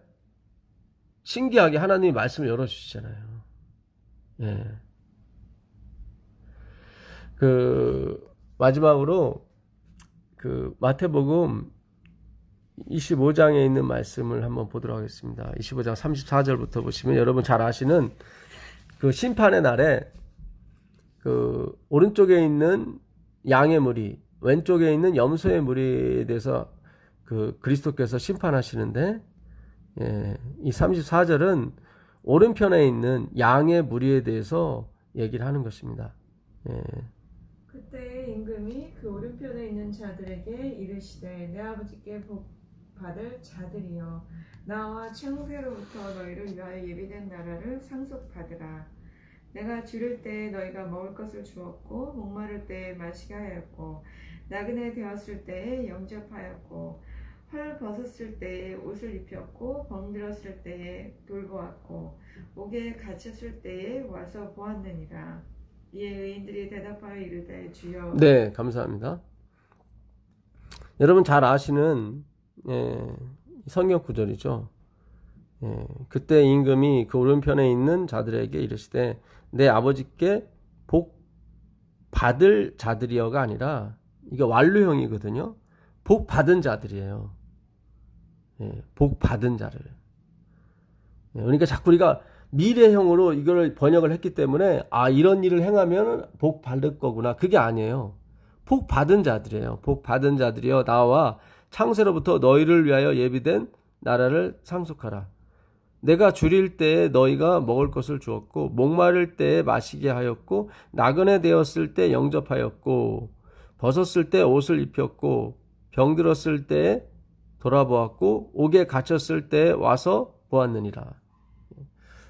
Speaker 1: 신기하게 하나님이 말씀을 열어주시잖아요. 예. 마지막으로 마태복음 25장에 있는 말씀을 한번 보도록 하겠습니다. 25장 34절부터 보시면 여러분 잘 아시는 심판의 날에 오른쪽에 있는 양의 무리, 왼쪽에 있는 염소의 무리에 대해서 그리스도께서 심판하시는데, 예, 이 34절은 오른편에 있는 양의 무리에 대해서 얘기를 하는 것입니다. 예.
Speaker 3: 그때 임금이 그 오른편에 있는 자들에게 이르시되 내 아버지께 복 받을 자들이여 나와 창세로부터 너희를 위하여 예비된 나라를 상속받으라. 내가 주를 때에 너희가 먹을 것을 주었고 목마를 때에 마시게 하였고 나그네 되었을 때에 영접하였고 헐 벗었을 때에 옷을 입혔고 병들었을 때에 돌보았고 옥에 갇혔을 때에 와서 보았느니라. 이에 의인들이 대답하여 이르되 주여.
Speaker 1: 네, 감사합니다. 여러분 잘 아시는 성경 구절이죠. 예, 그때 임금이 그 오른편에 있는 자들에게 이르시되 내 아버지께 복 받을 자들이여가 아니라 이게 완료형이거든요. 복 받은 자들이에요. 예, 복 받은 자를. 예, 그러니까 자꾸 우리가 미래형으로 이걸 번역을 했기 때문에 이런 일을 행하면 복 받을 거구나. 그게 아니에요. 복 받은 자들이에요. 복 받은 자들이여 나와 창세로부터 너희를 위하여 예비된 나라를 상속하라. 내가 줄일 때에 너희가 먹을 것을 주었고 목마를 때에 마시게 하였고 나그네 되었을 때 영접하였고 벗었을 때 옷을 입혔고 병들었을 때에 돌아보았고 옥에 갇혔을 때에 와서 보았느니라.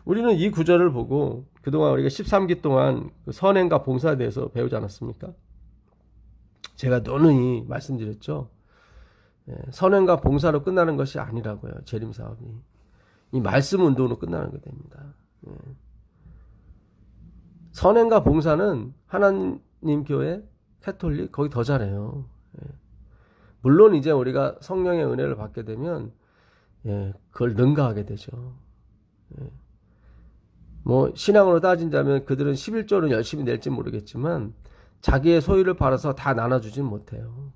Speaker 1: 우리는 이 구절을 보고 그동안 우리가 13기 동안 선행과 봉사에 대해서 배우지 않았습니까? 제가 누누이 말씀드렸죠. 선행과 봉사로 끝나는 것이 아니라고요. 재림사업이. 이 말씀 운동으로 끝나는 게 됩니다. 선행과 봉사는 하나님 교회, 캐톨릭 거기 더 잘해요. 물론 이제 우리가 성령의 은혜를 받게 되면 그걸 능가하게 되죠. 뭐 신앙으로 따진다면 그들은 11조는 열심히 낼지 모르겠지만 자기의 소유를 팔아서 다 나눠주진 못해요.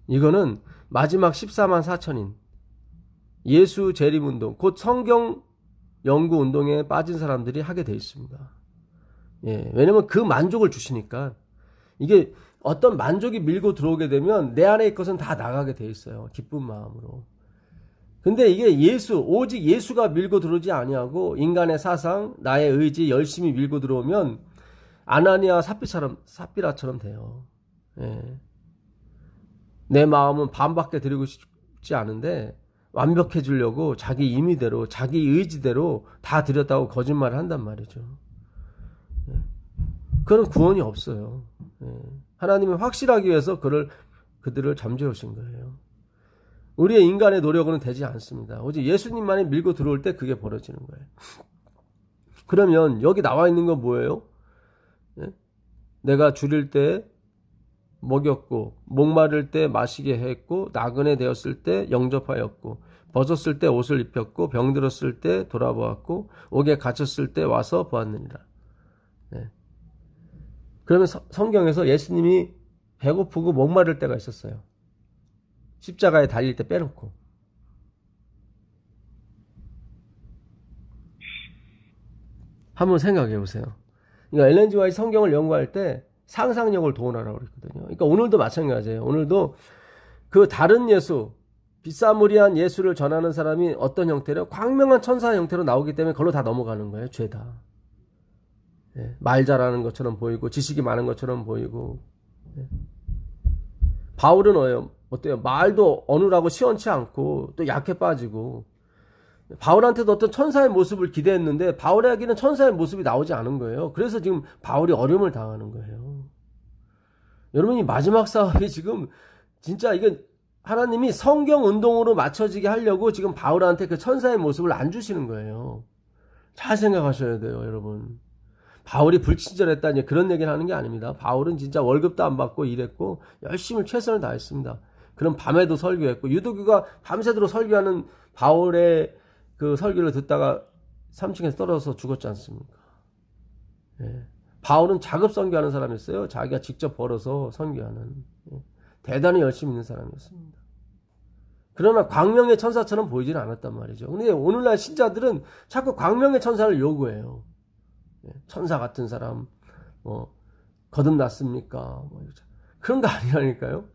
Speaker 1: 이거는 마지막 14만 4천인 예수 재림운동, 곧 성경 연구운동에 빠진 사람들이 하게 돼 있습니다. 예, 왜냐면 그 만족을 주시니까. 이게 어떤 만족이 밀고 들어오게 되면 내 안에 것은 다 나가게 돼 있어요. 기쁜 마음으로. 근데 이게 오직 예수가 밀고 들어오지 아니하고 인간의 사상, 나의 의지 열심히 밀고 들어오면 아나니아 삽비라처럼 돼요. 예. 내 마음은 반밖에 드리고 싶지 않은데 완벽해 주려고 자기 임의대로 자기 의지대로 다 드렸다고 거짓말을 한단 말이죠. 예. 그런 구원이 없어요. 예. 하나님은 확실하기 위해서 그들을 잠재우신 거예요. 우리의 인간의 노력으로는 되지 않습니다. 오직 예수님만이 밀고 들어올 때 그게 벌어지는 거예요. 그러면 여기 나와 있는 건 뭐예요? 예? 내가 줄일 때 먹였고 목마를 때 마시게 했고 나그네 되었을 때 영접하였고 벗었을 때 옷을 입혔고 병들었을 때 돌아보았고 옥에 갇혔을 때 와서 보았느니라. 네. 그러면 성경에서 예수님이 배고프고 목마를 때가 있었어요. 십자가에 달릴 때 빼놓고. 한번 생각해 보세요. 그러니까 엘렌 G 화이트 성경을 연구할 때 상상력을 도원하라고 그랬거든요. 그러니까 오늘도 마찬가지예요. 오늘도 그 다른 예수, 비싸무리한 예수를 전하는 사람이 어떤 형태로 광명한 천사 형태로 나오기 때문에 그걸로 다 넘어가는 거예요. 죄다. 예, 말 잘하는 것처럼 보이고 지식이 많은 것처럼 보이고. 예. 바울은 어때요? 말도 어눌하고 시원치 않고 또 약해 빠지고. 바울한테도 어떤 천사의 모습을 기대했는데 바울에게는 천사의 모습이 나오지 않은 거예요. 그래서 지금 바울이 어려움을 당하는 거예요. 여러분이 마지막 사업이 지금 진짜 이게 하나님이 성경 운동으로 맞춰지게 하려고 지금 바울한테 그 천사의 모습을 안 주시는 거예요. 잘 생각하셔야 돼요, 여러분. 바울이 불친절했다 그런 얘기를 하는 게 아닙니다. 바울은 진짜 월급도 안 받고 일했고 열심히 최선을 다했습니다. 그럼 밤에도 설교했고 유도교가 밤새도록 설교하는 바울의 그 설교를 듣다가 3층에서 떨어져서 죽었지 않습니까? 예. 바울은 자급 선교하는 사람이었어요. 자기가 직접 벌어서 선교하는. 예. 대단히 열심히 있는 사람이었습니다. 그러나 광명의 천사처럼 보이지는 않았단 말이죠. 근데 오늘날 신자들은 자꾸 광명의 천사를 요구해요. 예. 천사 같은 사람, 거듭났습니까? 그런 거 아니라니까요.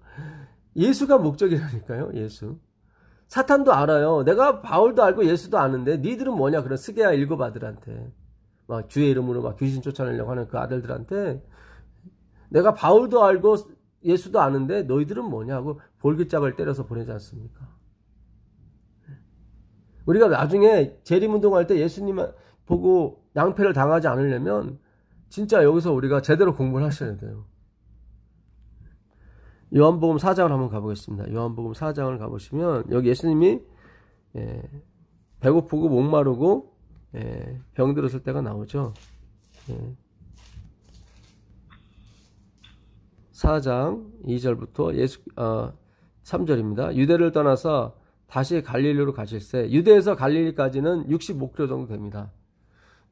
Speaker 1: 예수가 목적이라니까요. 예수. 사탄도 알아요. 내가 바울도 알고 예수도 아는데 니들은 뭐냐? 그런 스게야 일곱 아들한테 막 주의 이름으로 막 귀신 쫓아내려고 하는 그 아들들한테 내가 바울도 알고 예수도 아는데 너희들은 뭐냐고 볼깃잡을 때려서 보내지 않습니까? 우리가 나중에 재림운동할 때 예수님 보고 낭패를 당하지 않으려면 진짜 여기서 우리가 제대로 공부를 하셔야 돼요. 요한복음 4장을 한번 가보겠습니다. 요한복음 4장을 가보시면 여기 예수님이 배고프고 목마르고 병들었을 때가 나오죠. 4장 2절부터 3절입니다. 유대를 떠나서 다시 갈릴리로 가실새 유대에서 갈릴리까지는 60킬로 정도 됩니다.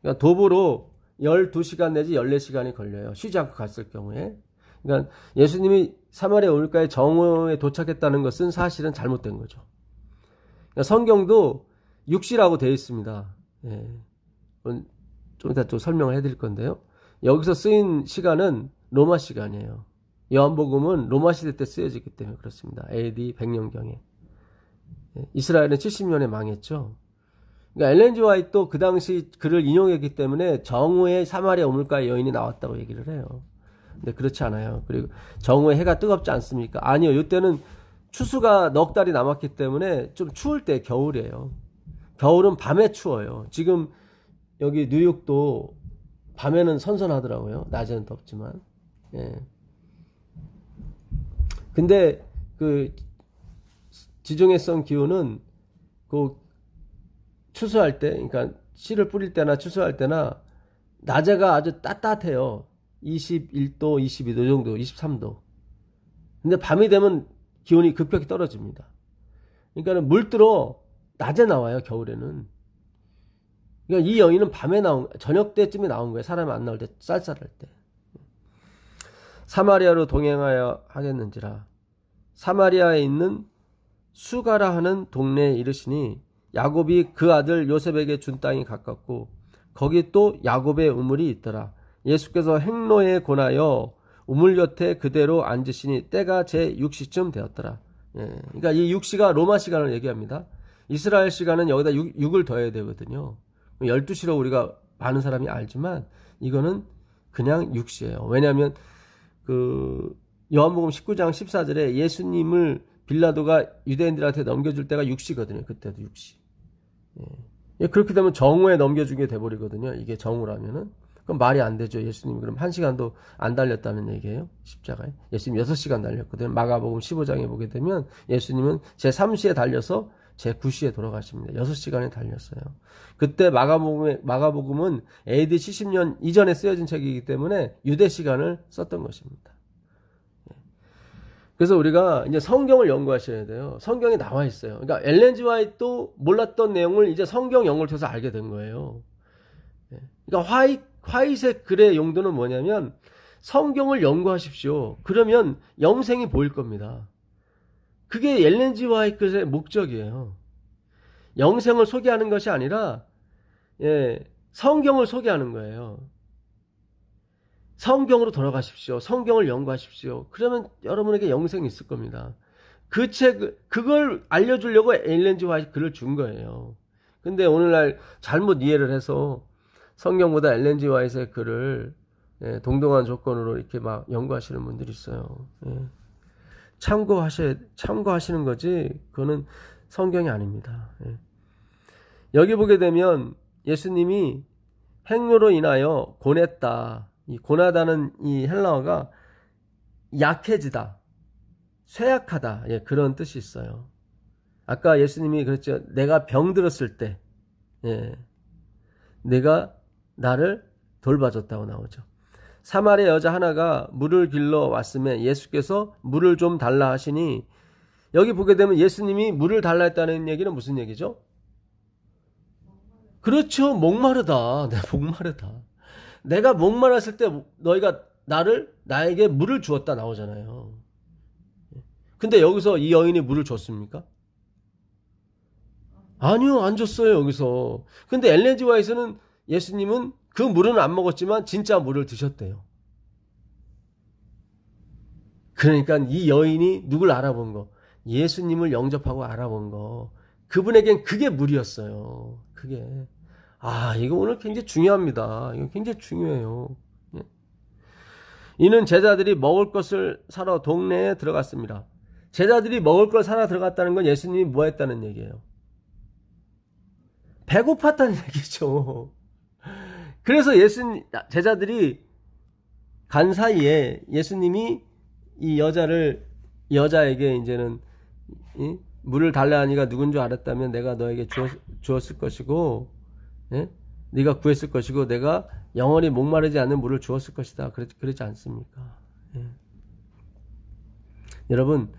Speaker 1: 그러니까 도보로 12시간 내지 14시간이 걸려요. 쉬지 않고 갔을 경우에. 그러니까 예수님이 사마리아 우물가에 정오에 도착했다는 것은 사실은 잘못된 거죠. 그러니까 성경도 육시라고 되어 있습니다. 좀 이따 또 설명을 해드릴 건데요. 여기서 쓰인 시간은 로마 시간이에요. 요한복음은 로마 시대 때 쓰여졌기 때문에 그렇습니다. AD 100년경에. 이스라엘은 70년에 망했죠. 그러니까 엘렌 G 화이트도 그 당시 글을 인용했기 때문에 정오에 사마리아 우물가에 여인이 나왔다고 얘기를 해요. 근데 그렇지 않아요. 그리고 정오에 해가 뜨겁지 않습니까? 아니요. 이때는 추수가 넉 달이 남았기 때문에 좀 추울 때 겨울이에요. 겨울은 밤에 추워요. 지금 여기 뉴욕도 밤에는 선선하더라고요. 낮에는 덥지만. 근데 그 지중해성 기후는 그 추수할 때, 그러니까 씨를 뿌릴 때나 추수할 때나 낮에가 아주 따뜻해요. 21도, 22도 정도, 23도. 근데 밤이 되면 기온이 급격히 떨어집니다. 그러니까 물들어 낮에 나와요, 겨울에는. 그러니까 이 여인은 밤에 저녁 때쯤에 나온 거예요. 사람이 안 나올 때, 쌀쌀할 때. 사마리아로 동행하여 하겠는지라. 사마리아에 있는 수가라 하는 동네에 이르시니 야곱이 그 아들 요셉에게 준 땅이 가깝고 거기 또 야곱의 우물이 있더라. 예수께서 행로에 권하여 우물 곁에 그대로 앉으시니 때가 제 6시쯤 되었더라. 그러니까 이 6시가 로마 시간을 얘기합니다. 이스라엘 시간은 여기다 6을 더해야 되거든요. 12시로 우리가 많은 사람이 알지만 이거는 그냥 6시예요. 왜냐하면 그 요한복음 19장 14절에 예수님을 빌라도가 유대인들한테 넘겨줄 때가 6시거든요. 그때도 6시. 그렇게 되면 정오에 넘겨주게 돼버리거든요. 이게 정오라면은. 그럼 말이 안 되죠. 예수님 그럼 1시간도 안 달렸다는 얘기예요. 십자가에. 예수님 6시간 달렸거든요. 마가복음 15장에 보게 되면 예수님은 제3시에 달려서 제9시에 돌아가십니다. 6시간에 달렸어요. 그때 마가복음은 AD 70년 이전에 쓰여진 책이기 때문에 유대 시간을 썼던 것입니다. 그래서 우리가 이제 성경을 연구하셔야 돼요. 성경에 나와 있어요. 그러니까 엘렌 G 화이트도 몰랐던 내용을 이제 성경 연구를 통해서 알게 된 거예요. 그러니까 화이트의 글의 용도는 뭐냐면 성경을 연구하십시오. 그러면 영생이 보일 겁니다. 그게 엘렌 G 화이트의 목적이에요. 영생을 소개하는 것이 아니라 성경을 소개하는 거예요. 성경으로 돌아가십시오. 성경을 연구하십시오. 그러면 여러분에게 영생이 있을 겁니다. 그걸 알려주려고 엘렌 G 화이트 글을 준 거예요. 근데 오늘날 잘못 이해를 해서 성경보다 엘렌 G 화이트의 글을 동등한 조건으로 이렇게 막 연구하시는 분들이 있어요. 참고하시는 거지 그거는 성경이 아닙니다. 여기 보게 되면 예수님이 행로로 인하여 고냈다. 이 고나다는 이 헬라어가 약해지다, 쇠약하다, 그런 뜻이 있어요. 아까 예수님이 그랬죠. 내가 병들었을 때 내가 나를 돌봐줬다고 나오죠. 사마리아 여자 하나가 물을 길러 왔음에 예수께서 물을 좀 달라 하시니 여기 보게 되면 예수님이 물을 달라 했다는 얘기는 무슨 얘기죠? 그렇죠. 목마르다. 내가 목마르다. 내가 목마랐을 때 너희가 나에게 물을 주었다 나오잖아요. 근데 여기서 이 여인이 물을 줬습니까? 아니요, 안 줬어요, 여기서. 근데 엘렌 지 화이트는 예수님은 그 물은 안 먹었지만 진짜 물을 드셨대요. 그러니까 이 여인이 누굴 알아본 거, 예수님을 영접하고 알아본 거, 그분에겐 그게 물이었어요. 그게. 이거 오늘 굉장히 중요합니다. 이거 굉장히 중요해요. 이는 제자들이 먹을 것을 사러 동네에 들어갔습니다. 제자들이 먹을 걸 사러 들어갔다는 건 예수님이 뭐 했다는 얘기예요? 배고팠다는 얘기죠. 그래서 제자들이 간 사이에 예수님이 이 여자에게 이제는 물을 달라 하니까 누군 줄 알았다면 내가 너에게 주었을 것이고, 네가 구했을 것이고, 내가 영원히 목마르지 않는 물을 주었을 것이다. 그러지 않습니까? 여러분,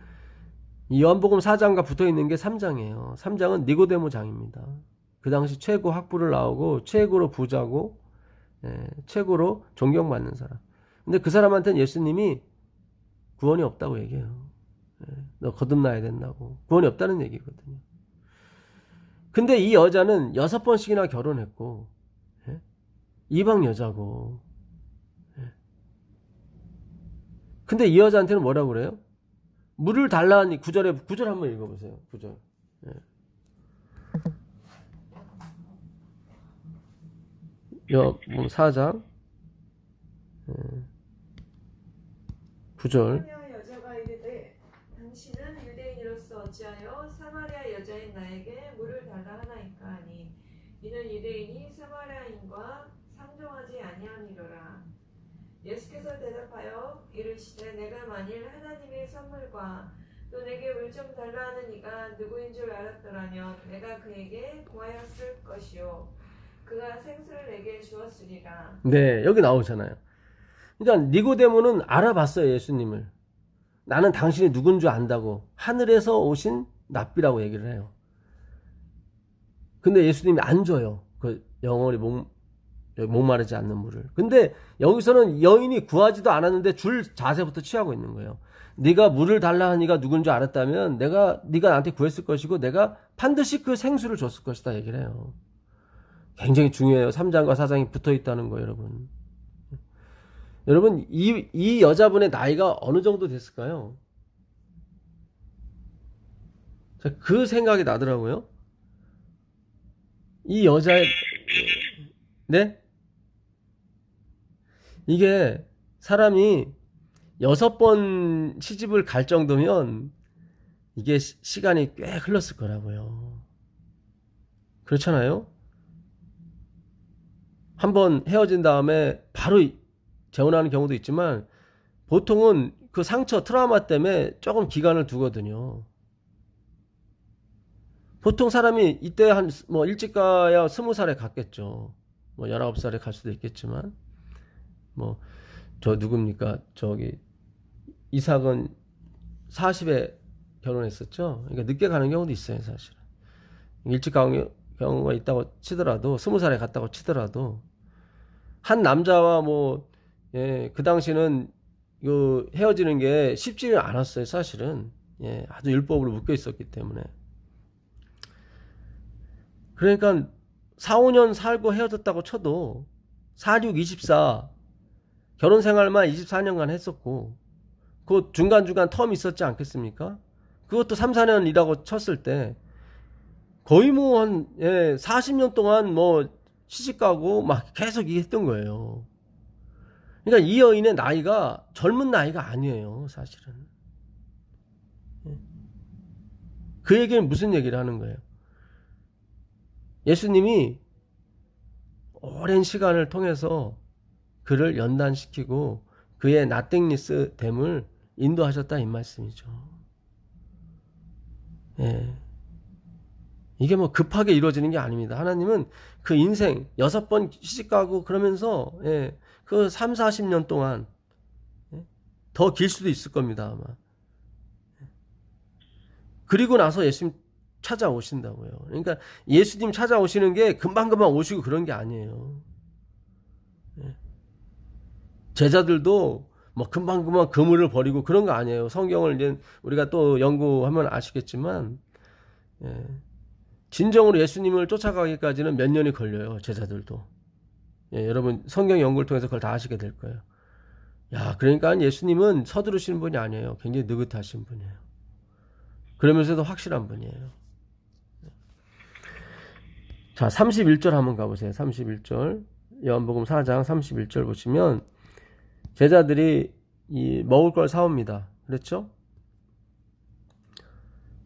Speaker 1: 이 요한복음 4장과 붙어 있는 게 3장이에요. 3장은 니고데모 장입니다. 그 당시 최고 학부를 나오고 최고로 부자고 최고로 존경받는 사람. 근데 그 사람한테는 예수님이 구원이 없다고 얘기해요. 너 거듭나야 된다고. 구원이 없다는 얘기거든요. 근데 이 여자는 6번씩이나 결혼했고 이방 여자고. 근데 이 여자한테는 뭐라고 그래요? 물을 달라니. 9절 한번 읽어보세요. 9절. 요한복음 4장 9절.
Speaker 3: 여자가 이르되 당신은 유대인으로서 어찌하여 사마리아 여자인 나에게 물을 달라 하나이까 하니 이는 유대인이 사마리아인과 상종하지 아니함이로라. 예수께서 대답하여 이르시되 내가 만일 하나님의 선물과 또 내게 물 좀 달라 하는 이가 누구인 줄 알았더라면 내가 그에게 구하였을 것이요 그가 생수를 내게 주었으리라.
Speaker 1: 네, 여기 나오잖아요. 그러니까 니고데모는 알아봤어요, 예수님을. 나는 당신이 누군 줄 안다고. 하늘에서 오신 랍비라고 얘기를 해요. 근데 예수님이 안 줘요. 그 영원히 목마르지 않는 물을. 근데 여기서는 여인이 구하지도 않았는데 줄 자세부터 취하고 있는 거예요. 네가 물을 달라 하니가 누군 줄 알았다면 네가 나한테 구했을 것이고 내가 반드시 그 생수를 줬을 것이다 얘기를 해요. 굉장히 중요해요. 3장과 4장이 붙어 있다는 거예요, 여러분. 여러분, 이 여자분의 나이가 어느 정도 됐을까요? 그 생각이 나더라고요. 이 여자의, 네? 이게 사람이 6번 시집을 갈 정도면 이게 시간이 꽤 흘렀을 거라고요. 그렇잖아요? 한번 헤어진 다음에 바로 재혼하는 경우도 있지만 보통은 그 상처, 트라우마 때문에 조금 기간을 두거든요. 보통 사람이 이때 일찍 가야 20살에 갔겠죠. 19살에 갈 수도 있겠지만, 누굽니까? 이삭은 40에 결혼했었죠. 그러니까 늦게 가는 경우도 있어요, 사실은. 일찍 가는 경우가 있다고 치더라도, 20살에 갔다고 치더라도, 한 남자와 그 당시는 헤어지는 게 쉽지는 않았어요, 사실은. 아주 율법으로 묶여 있었기 때문에. 그러니까 4, 5년 살고 헤어졌다고 쳐도 4, 6, 24 결혼 생활만 24년간 했었고 그 중간중간 텀이 있었지 않겠습니까? 그것도 3, 4년 일하고 쳤을 때 거의 한 40년 동안 시집가고 막 계속 했던 거예요. 그러니까 이 여인의 나이가 젊은 나이가 아니에요, 사실은. 그 얘기는 무슨 얘기를 하는 거예요? 예수님이 오랜 시간을 통해서 그를 연단시키고 그의 나땡니스 됨을 인도하셨다 이 말씀이죠. 이게 급하게 이루어지는 게 아닙니다. 하나님은 그 인생 6번 시집가고 그러면서 그 3, 40년 동안 더 길 수도 있을 겁니다, 아마. 그리고 나서 예수님 찾아오신다고요. 그러니까 예수님 찾아오시는 게 금방금방 오시고 그런 게 아니에요. 제자들도 뭐 금방금방 그물을 버리고 그런 거 아니에요. 성경을 이제 우리가 또 연구하면 아시겠지만, 예, 진정으로 예수님을 쫓아가기까지는 몇 년이 걸려요. 제자들도. 예, 여러분 성경 연구를 통해서 그걸 다 아시게 될 거예요. 야, 그러니까 예수님은 서두르시는 분이 아니에요. 굉장히 느긋하신 분이에요. 그러면서도 확실한 분이에요. 자, 31절 한번 가보세요. 31절. 요한복음 4장 31절 보시면 제자들이 이 먹을 걸 사옵니다. 그렇죠?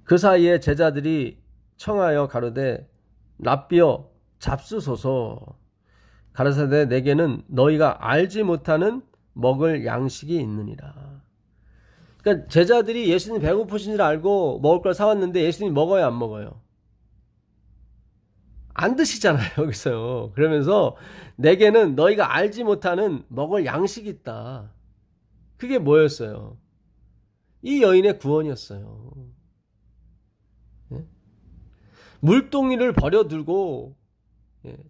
Speaker 1: 그 사이에 제자들이 청하여 가로되 랍비여 잡수소서. 가라사대 내게는 너희가 알지 못하는 먹을 양식이 있느니라. 그러니까 제자들이 예수님 배고프신 줄 알고 먹을 걸 사왔는데 예수님 먹어요, 안 먹어요? 안 드시잖아요, 여기서요. 그러면서 내게는 너희가 알지 못하는 먹을 양식이 있다. 그게 뭐였어요? 이 여인의 구원이었어요. 예? 물동이를 버려두고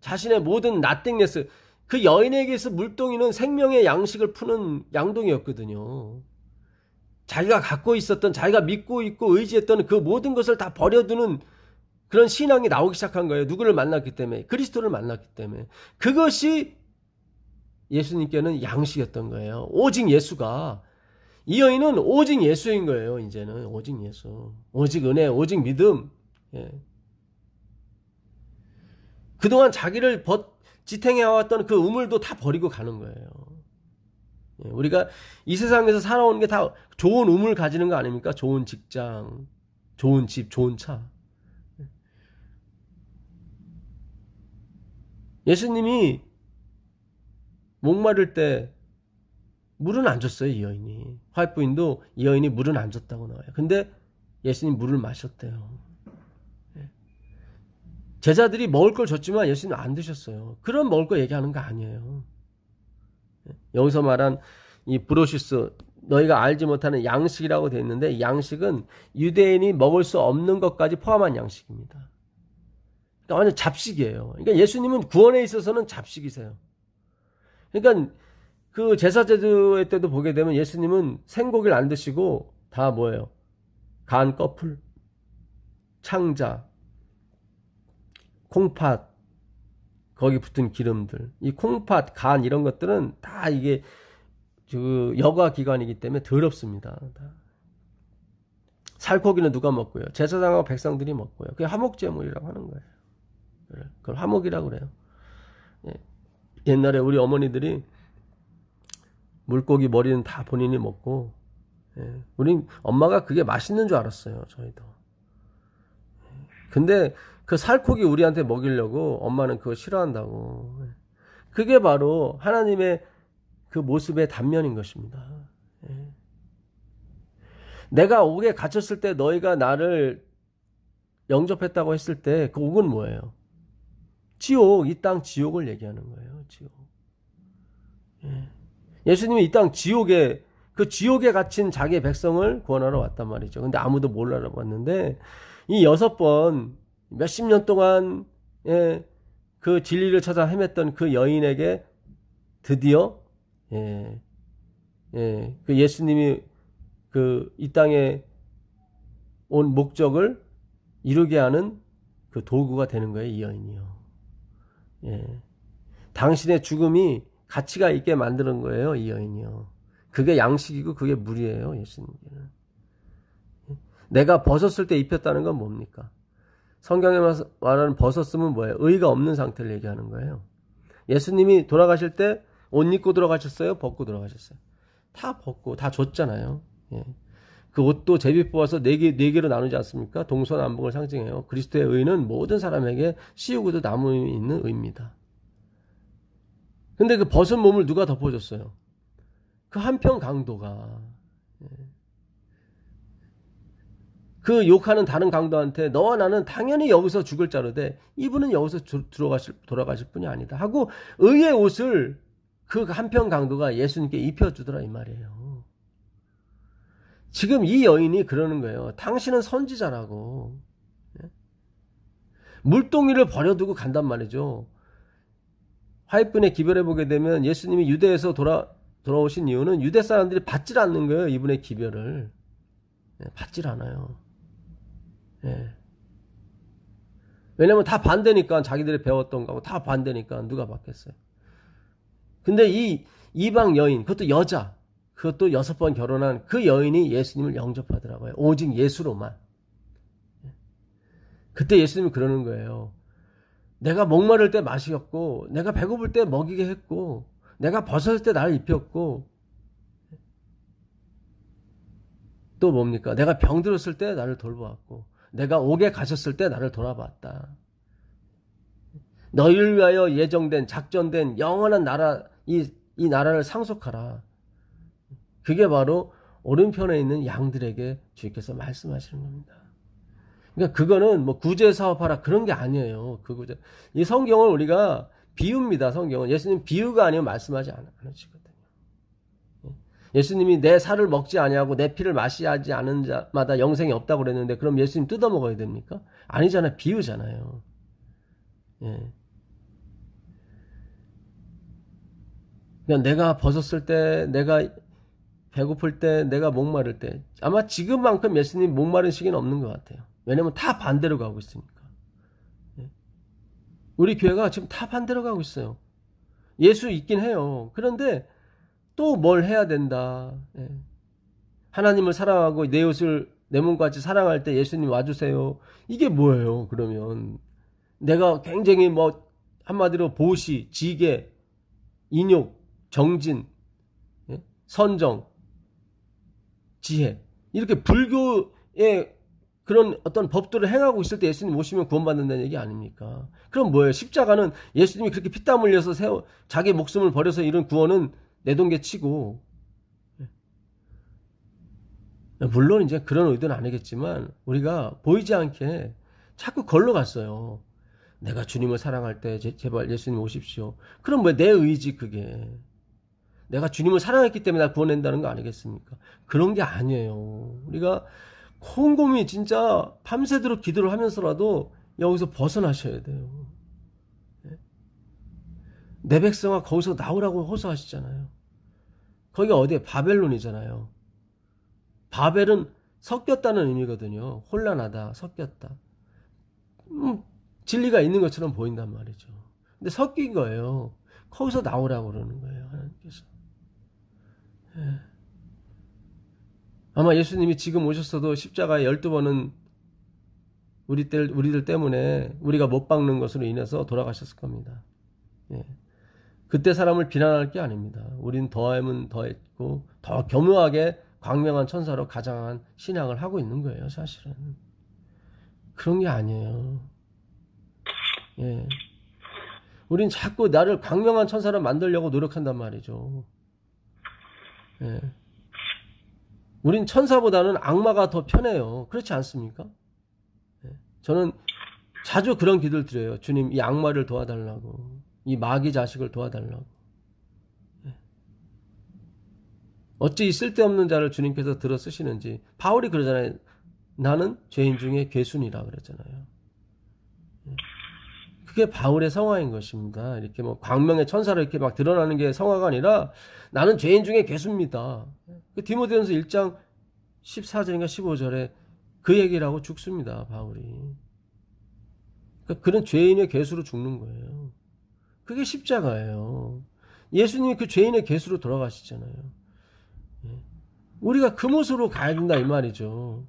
Speaker 1: 자신의 모든 나띵네스, 그 여인에게서 물동이는 생명의 양식을 푸는 양동이었거든요. 자기가 갖고 있었던, 자기가 믿고 있고 의지했던 그 모든 것을 다 버려두는 그런 신앙이 나오기 시작한 거예요. 누구를 만났기 때문에, 그리스도를 만났기 때문에. 그것이 예수님께는 양식이었던 거예요. 오직 예수가. 이 여인은 오직 예수인 거예요. 이제는 오직 예수, 오직 은혜, 오직 믿음. 예. 그동안 자기를 지탱해왔던 그 우물도 다 버리고 가는 거예요. 예. 우리가 이 세상에서 살아오는 게 다 좋은 우물 가지는 거 아닙니까? 좋은 직장, 좋은 집, 좋은 차. 예수님이 목마를 때 물은 안 줬어요, 이 여인이. 화이트부인도 이 여인이 물은 안 줬다고 나와요. 근데 예수님 물을 마셨대요. 제자들이 먹을 걸 줬지만 예수님 안 드셨어요. 그런 먹을 거 얘기하는 거 아니에요. 여기서 말한 이 브로시스, 너희가 알지 못하는 양식이라고 되어 있는데, 이 양식은 유대인이 먹을 수 없는 것까지 포함한 양식입니다. 그러니까 완전 잡식이에요. 그러니까 예수님은 구원에 있어서는 잡식이세요. 그러니까 그 제사제도회 때도 보게 되면 예수님은 생고기를 안 드시고 다 뭐예요? 간 꺼풀, 창자, 콩팥, 거기 붙은 기름들, 이 콩팥, 간 이런 것들은 다 이게 그 여과 기관이기 때문에 더럽습니다. 다. 살코기는 누가 먹고요? 제사장하고 백성들이 먹고요. 그게 화목제물이라고 하는 거예요. 그걸 화목이라고 그래요. 예. 옛날에 우리 어머니들이 물고기 머리는 다 본인이 먹고, 예. 우린 엄마가 그게 맛있는 줄 알았어요. 저희도. 근데 그 살코기 우리한테 먹이려고 엄마는 그거 싫어한다고. 그게 바로 하나님의 그 모습의 단면인 것입니다. 예. 내가 옥에 갇혔을 때 너희가 나를 영접했다고 했을 때 그 옥은 뭐예요? 지옥, 이 땅 지옥을 얘기하는 거예요. 지옥. 예. 예수님이 이 땅 지옥에, 그 지옥에 갇힌 자기의 백성을 구원하러 왔단 말이죠. 근데 아무도 못 알아봤는데 이 6번 몇십 년 동안 그 진리를 찾아 헤맸던 그 여인에게 드디어 그 예수님이 그 이 땅에 온 목적을 이루게 하는 그 도구가 되는 거예요, 이 여인이요. 당신의 죽음이 가치가 있게 만드는 거예요, 이 여인이요. 그게 양식이고 그게 물이에요, 예수님께는. 내가 벗었을 때 입혔다는 건 뭡니까? 성경에 말하는 벗었으면 뭐예요? 의가 없는 상태를 얘기하는 거예요. 예수님이 돌아가실 때 옷 입고 돌아가셨어요? 벗고 돌아가셨어요? 다 벗고 다 줬잖아요. 예. 그 옷도 제비 뽑아서 네 개로 나누지 않습니까? 동서남북을 상징해요. 그리스도의 의는 모든 사람에게 씌우고도 남음이 있는 의입니다. 근데 그 벗은 몸을 누가 덮어줬어요? 그 한편 강도가. 그 욕하는 다른 강도한테 너와 나는 당연히 여기서 죽을 자로되 이분은 여기서 돌아가실 분이 아니다 하고 의의 옷을 그 한편 강도가 예수님께 입혀주더라 이 말이에요. 지금 이 여인이 그러는 거예요. 당신은 선지자라고. 물동이를 버려두고 간단 말이죠. 화입분에 기별해 보게 되면 예수님이 유대에서 돌아오신 이유는 유대 사람들이 받질 않는 거예요. 이분의 기별을. 받질 않아요. 왜냐면 다 반대니까, 자기들이 배웠던 거하고 다 반대니까 누가 받겠어요. 근데 이 이방 여인, 그것도 여자, 그것도 6번 결혼한 그 여인이 예수님을 영접하더라고요. 오직 예수로만. 그때 예수님이 그러는 거예요. 내가 목마를 때 마시겠고, 내가 배고플 때 먹이게 했고, 내가 벗었을 때 나를 입혔고, 또 뭡니까? 내가 병들었을 때 나를 돌보았고, 내가 옥에 가셨을 때 나를 돌아봤다. 너희를 위하여 예정된, 작전된 영원한 나라, 이 나라를 상속하라. 그게 바로 오른편에 있는 양들에게 주님께서 말씀하시는 겁니다. 그러니까 그거는 뭐 구제 사업하라 그런 게 아니에요. 그 구제. 이 성경을 우리가 비유입니다. 성경은 예수님 비유가 아니면 말씀하지 않으시거든요. 예수님이 내 살을 먹지 아니하고 내 피를 마시지 않은 자마다 영생이 없다고 그랬는데 그럼 예수님 뜯어 먹어야 됩니까? 아니잖아요. 비유잖아요. 그냥 내가 벗었을 때, 내가 배고플 때, 내가 목마를 때, 아마 지금만큼 예수님 목마른 시기는 없는 것 같아요. 왜냐면 다 반대로 가고 있으니까. 우리 교회가 지금 다 반대로 가고 있어요. 예수 있긴 해요. 그런데 또 뭘 해야 된다. 하나님을 사랑하고 내 이웃을 내 몸같이 사랑할 때 예수님 와주세요. 이게 뭐예요? 그러면 내가 굉장히 뭐 한마디로 보시, 지계, 인욕, 정진, 선정, 지혜, 이렇게 불교의 그런 어떤 법들을 행하고 있을 때 예수님 오시면 구원받는다는 얘기 아닙니까? 그럼 뭐예요? 십자가는 예수님이 그렇게 피땀 흘려서 자기 목숨을 버려서 이룬 구원은 내동개치고, 물론 이제 그런 의도는 아니겠지만 우리가 보이지 않게 자꾸 걸러 갔어요. 내가 주님을 사랑할 때 제발 예수님 오십시오. 그럼 왜 내 의지 그게? 내가 주님을 사랑했기 때문에 나 구원낸다는 거 아니겠습니까? 그런 게 아니에요. 우리가 곰곰이 진짜 밤새도록 기도를 하면서라도 여기서 벗어나셔야 돼요. 내 백성아 거기서 나오라고 호소하시잖아요. 거기가 어디에? 바벨론이잖아요. 바벨은 섞였다는 의미거든요. 혼란하다, 섞였다. 진리가 있는 것처럼 보인단 말이죠. 근데 섞인 거예요. 거기서 나오라고 그러는 거예요. 하나님께서. 아마 예수님이 지금 오셨어도 십자가에 12번은 우리들 때문에 우리가 못 박는 것으로 인해서 돌아가셨을 겁니다. 그때 사람을 비난할 게 아닙니다. 우린 더하면 더했고 더 교묘하게 광명한 천사로 가장한 신앙을 하고 있는 거예요. 사실은. 그런 게 아니에요. 우린 자꾸 나를 광명한 천사로 만들려고 노력한단 말이죠. 우린 천사보다는 악마가 더 편해요. 그렇지 않습니까? 저는 자주 그런 기도를 드려요. 주님, 이 악마를 도와달라고. 이 마귀 자식을 도와달라고. 어찌 쓸데없는 자를 주님께서 들어 쓰시는지. 바울이 그러잖아요. 나는 죄인 중에 괴순이라 그랬잖아요. 그게 바울의 성화인 것입니다. 이렇게 뭐 광명의 천사로 이렇게 막 드러나는 게 성화가 아니라 나는 죄인 중에 괴수입니다. 디모데전서 1장 14절인가 15절에 그 얘기를 하고 죽습니다. 바울이. 그러니까 그런 죄인의 괴수로 죽는 거예요. 그게 십자가예요. 예수님이 그 죄인의 괴수로 돌아가시잖아요. 우리가 그 모습으로 가야 된다 이 말이죠.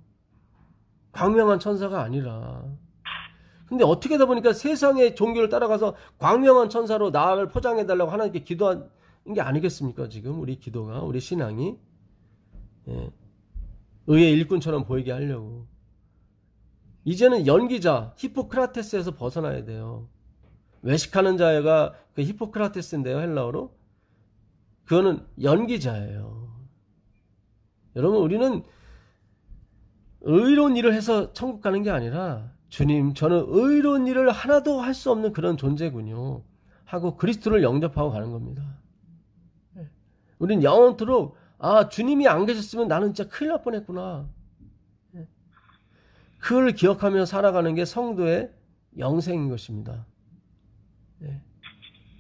Speaker 1: 광명한 천사가 아니라. 근데 어떻게 하다 보니까 세상의 종교를 따라가서 광명한 천사로 나를 포장해달라고 하나님께 기도한 게 아니겠습니까? 지금 우리 기도가, 우리 신앙이 의의 일꾼처럼 보이게 하려고. 이제는 연기자 히포크라테스에서 벗어나야 돼요. 외식하는 자가 그 히포크라테스인데요, 헬라어로. 그거는 연기자예요. 여러분, 우리는 의로운 일을 해서 천국 가는 게 아니라 주님, 저는 의로운 일을 하나도 할 수 없는 그런 존재군요 하고 그리스도를 영접하고 가는 겁니다. 우린 영원토록 주님이 안 계셨으면 나는 진짜 큰일 날 뻔했구나. 그걸 기억하며 살아가는 게 성도의 영생인 것입니다.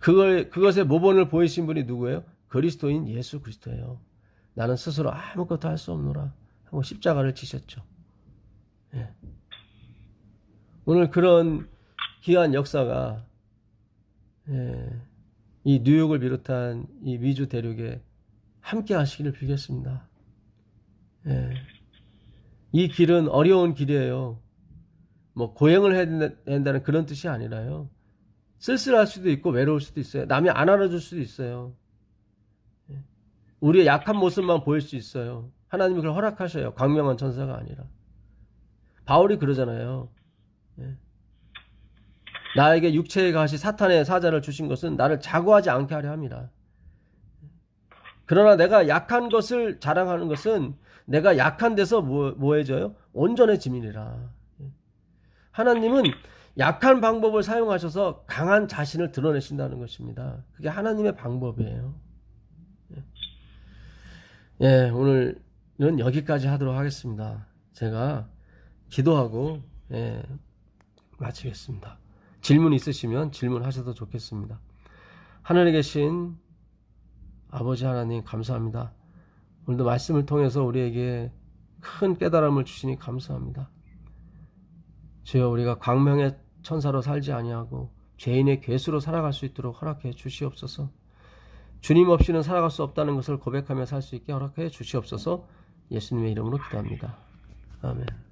Speaker 1: 그것의 모본을 보이신 분이 누구예요? 그리스도인 예수 그리스도예요. 나는 스스로 아무것도 할 수 없노라 하고 십자가를 지셨죠. 예. 오늘 그런 귀한 역사가 이 뉴욕을 비롯한 이 미주 대륙에 함께 하시기를 빌겠습니다. 이 길은 어려운 길이에요. 뭐 고행을 해야 된다는 그런 뜻이 아니라요. 쓸쓸할 수도 있고 외로울 수도 있어요. 남이 안 알아줄 수도 있어요. 우리의 약한 모습만 보일 수 있어요. 하나님이 그걸 허락하셔요. 광명한 천사가 아니라. 바울이 그러잖아요. 나에게 육체의 가시 사탄의 사자를 주신 것은 나를 자고하지 않게 하려 함이라. 그러나 내가 약한 것을 자랑하는 것은 내가 약한 데서 뭐해져요? 온전해짐이니라. 하나님은 약한 방법을 사용하셔서 강한 자신을 드러내신다는 것입니다. 그게 하나님의 방법이에요. 오늘은 여기까지 하도록 하겠습니다. 제가 기도하고 마치겠습니다. 질문 있으시면 질문하셔도 좋겠습니다. 하늘에 계신 아버지 하나님 감사합니다. 오늘도 말씀을 통해서 우리에게 큰 깨달음을 주시니 감사합니다. 주여, 우리가 광명의 천사로 살지 아니하고 죄인의 괴수로 살아갈 수 있도록 허락해 주시옵소서. 주님 없이는 살아갈 수 없다는 것을 고백하며 살 수 있게 허락해 주시옵소서. 예수님의 이름으로 기도합니다. 아멘.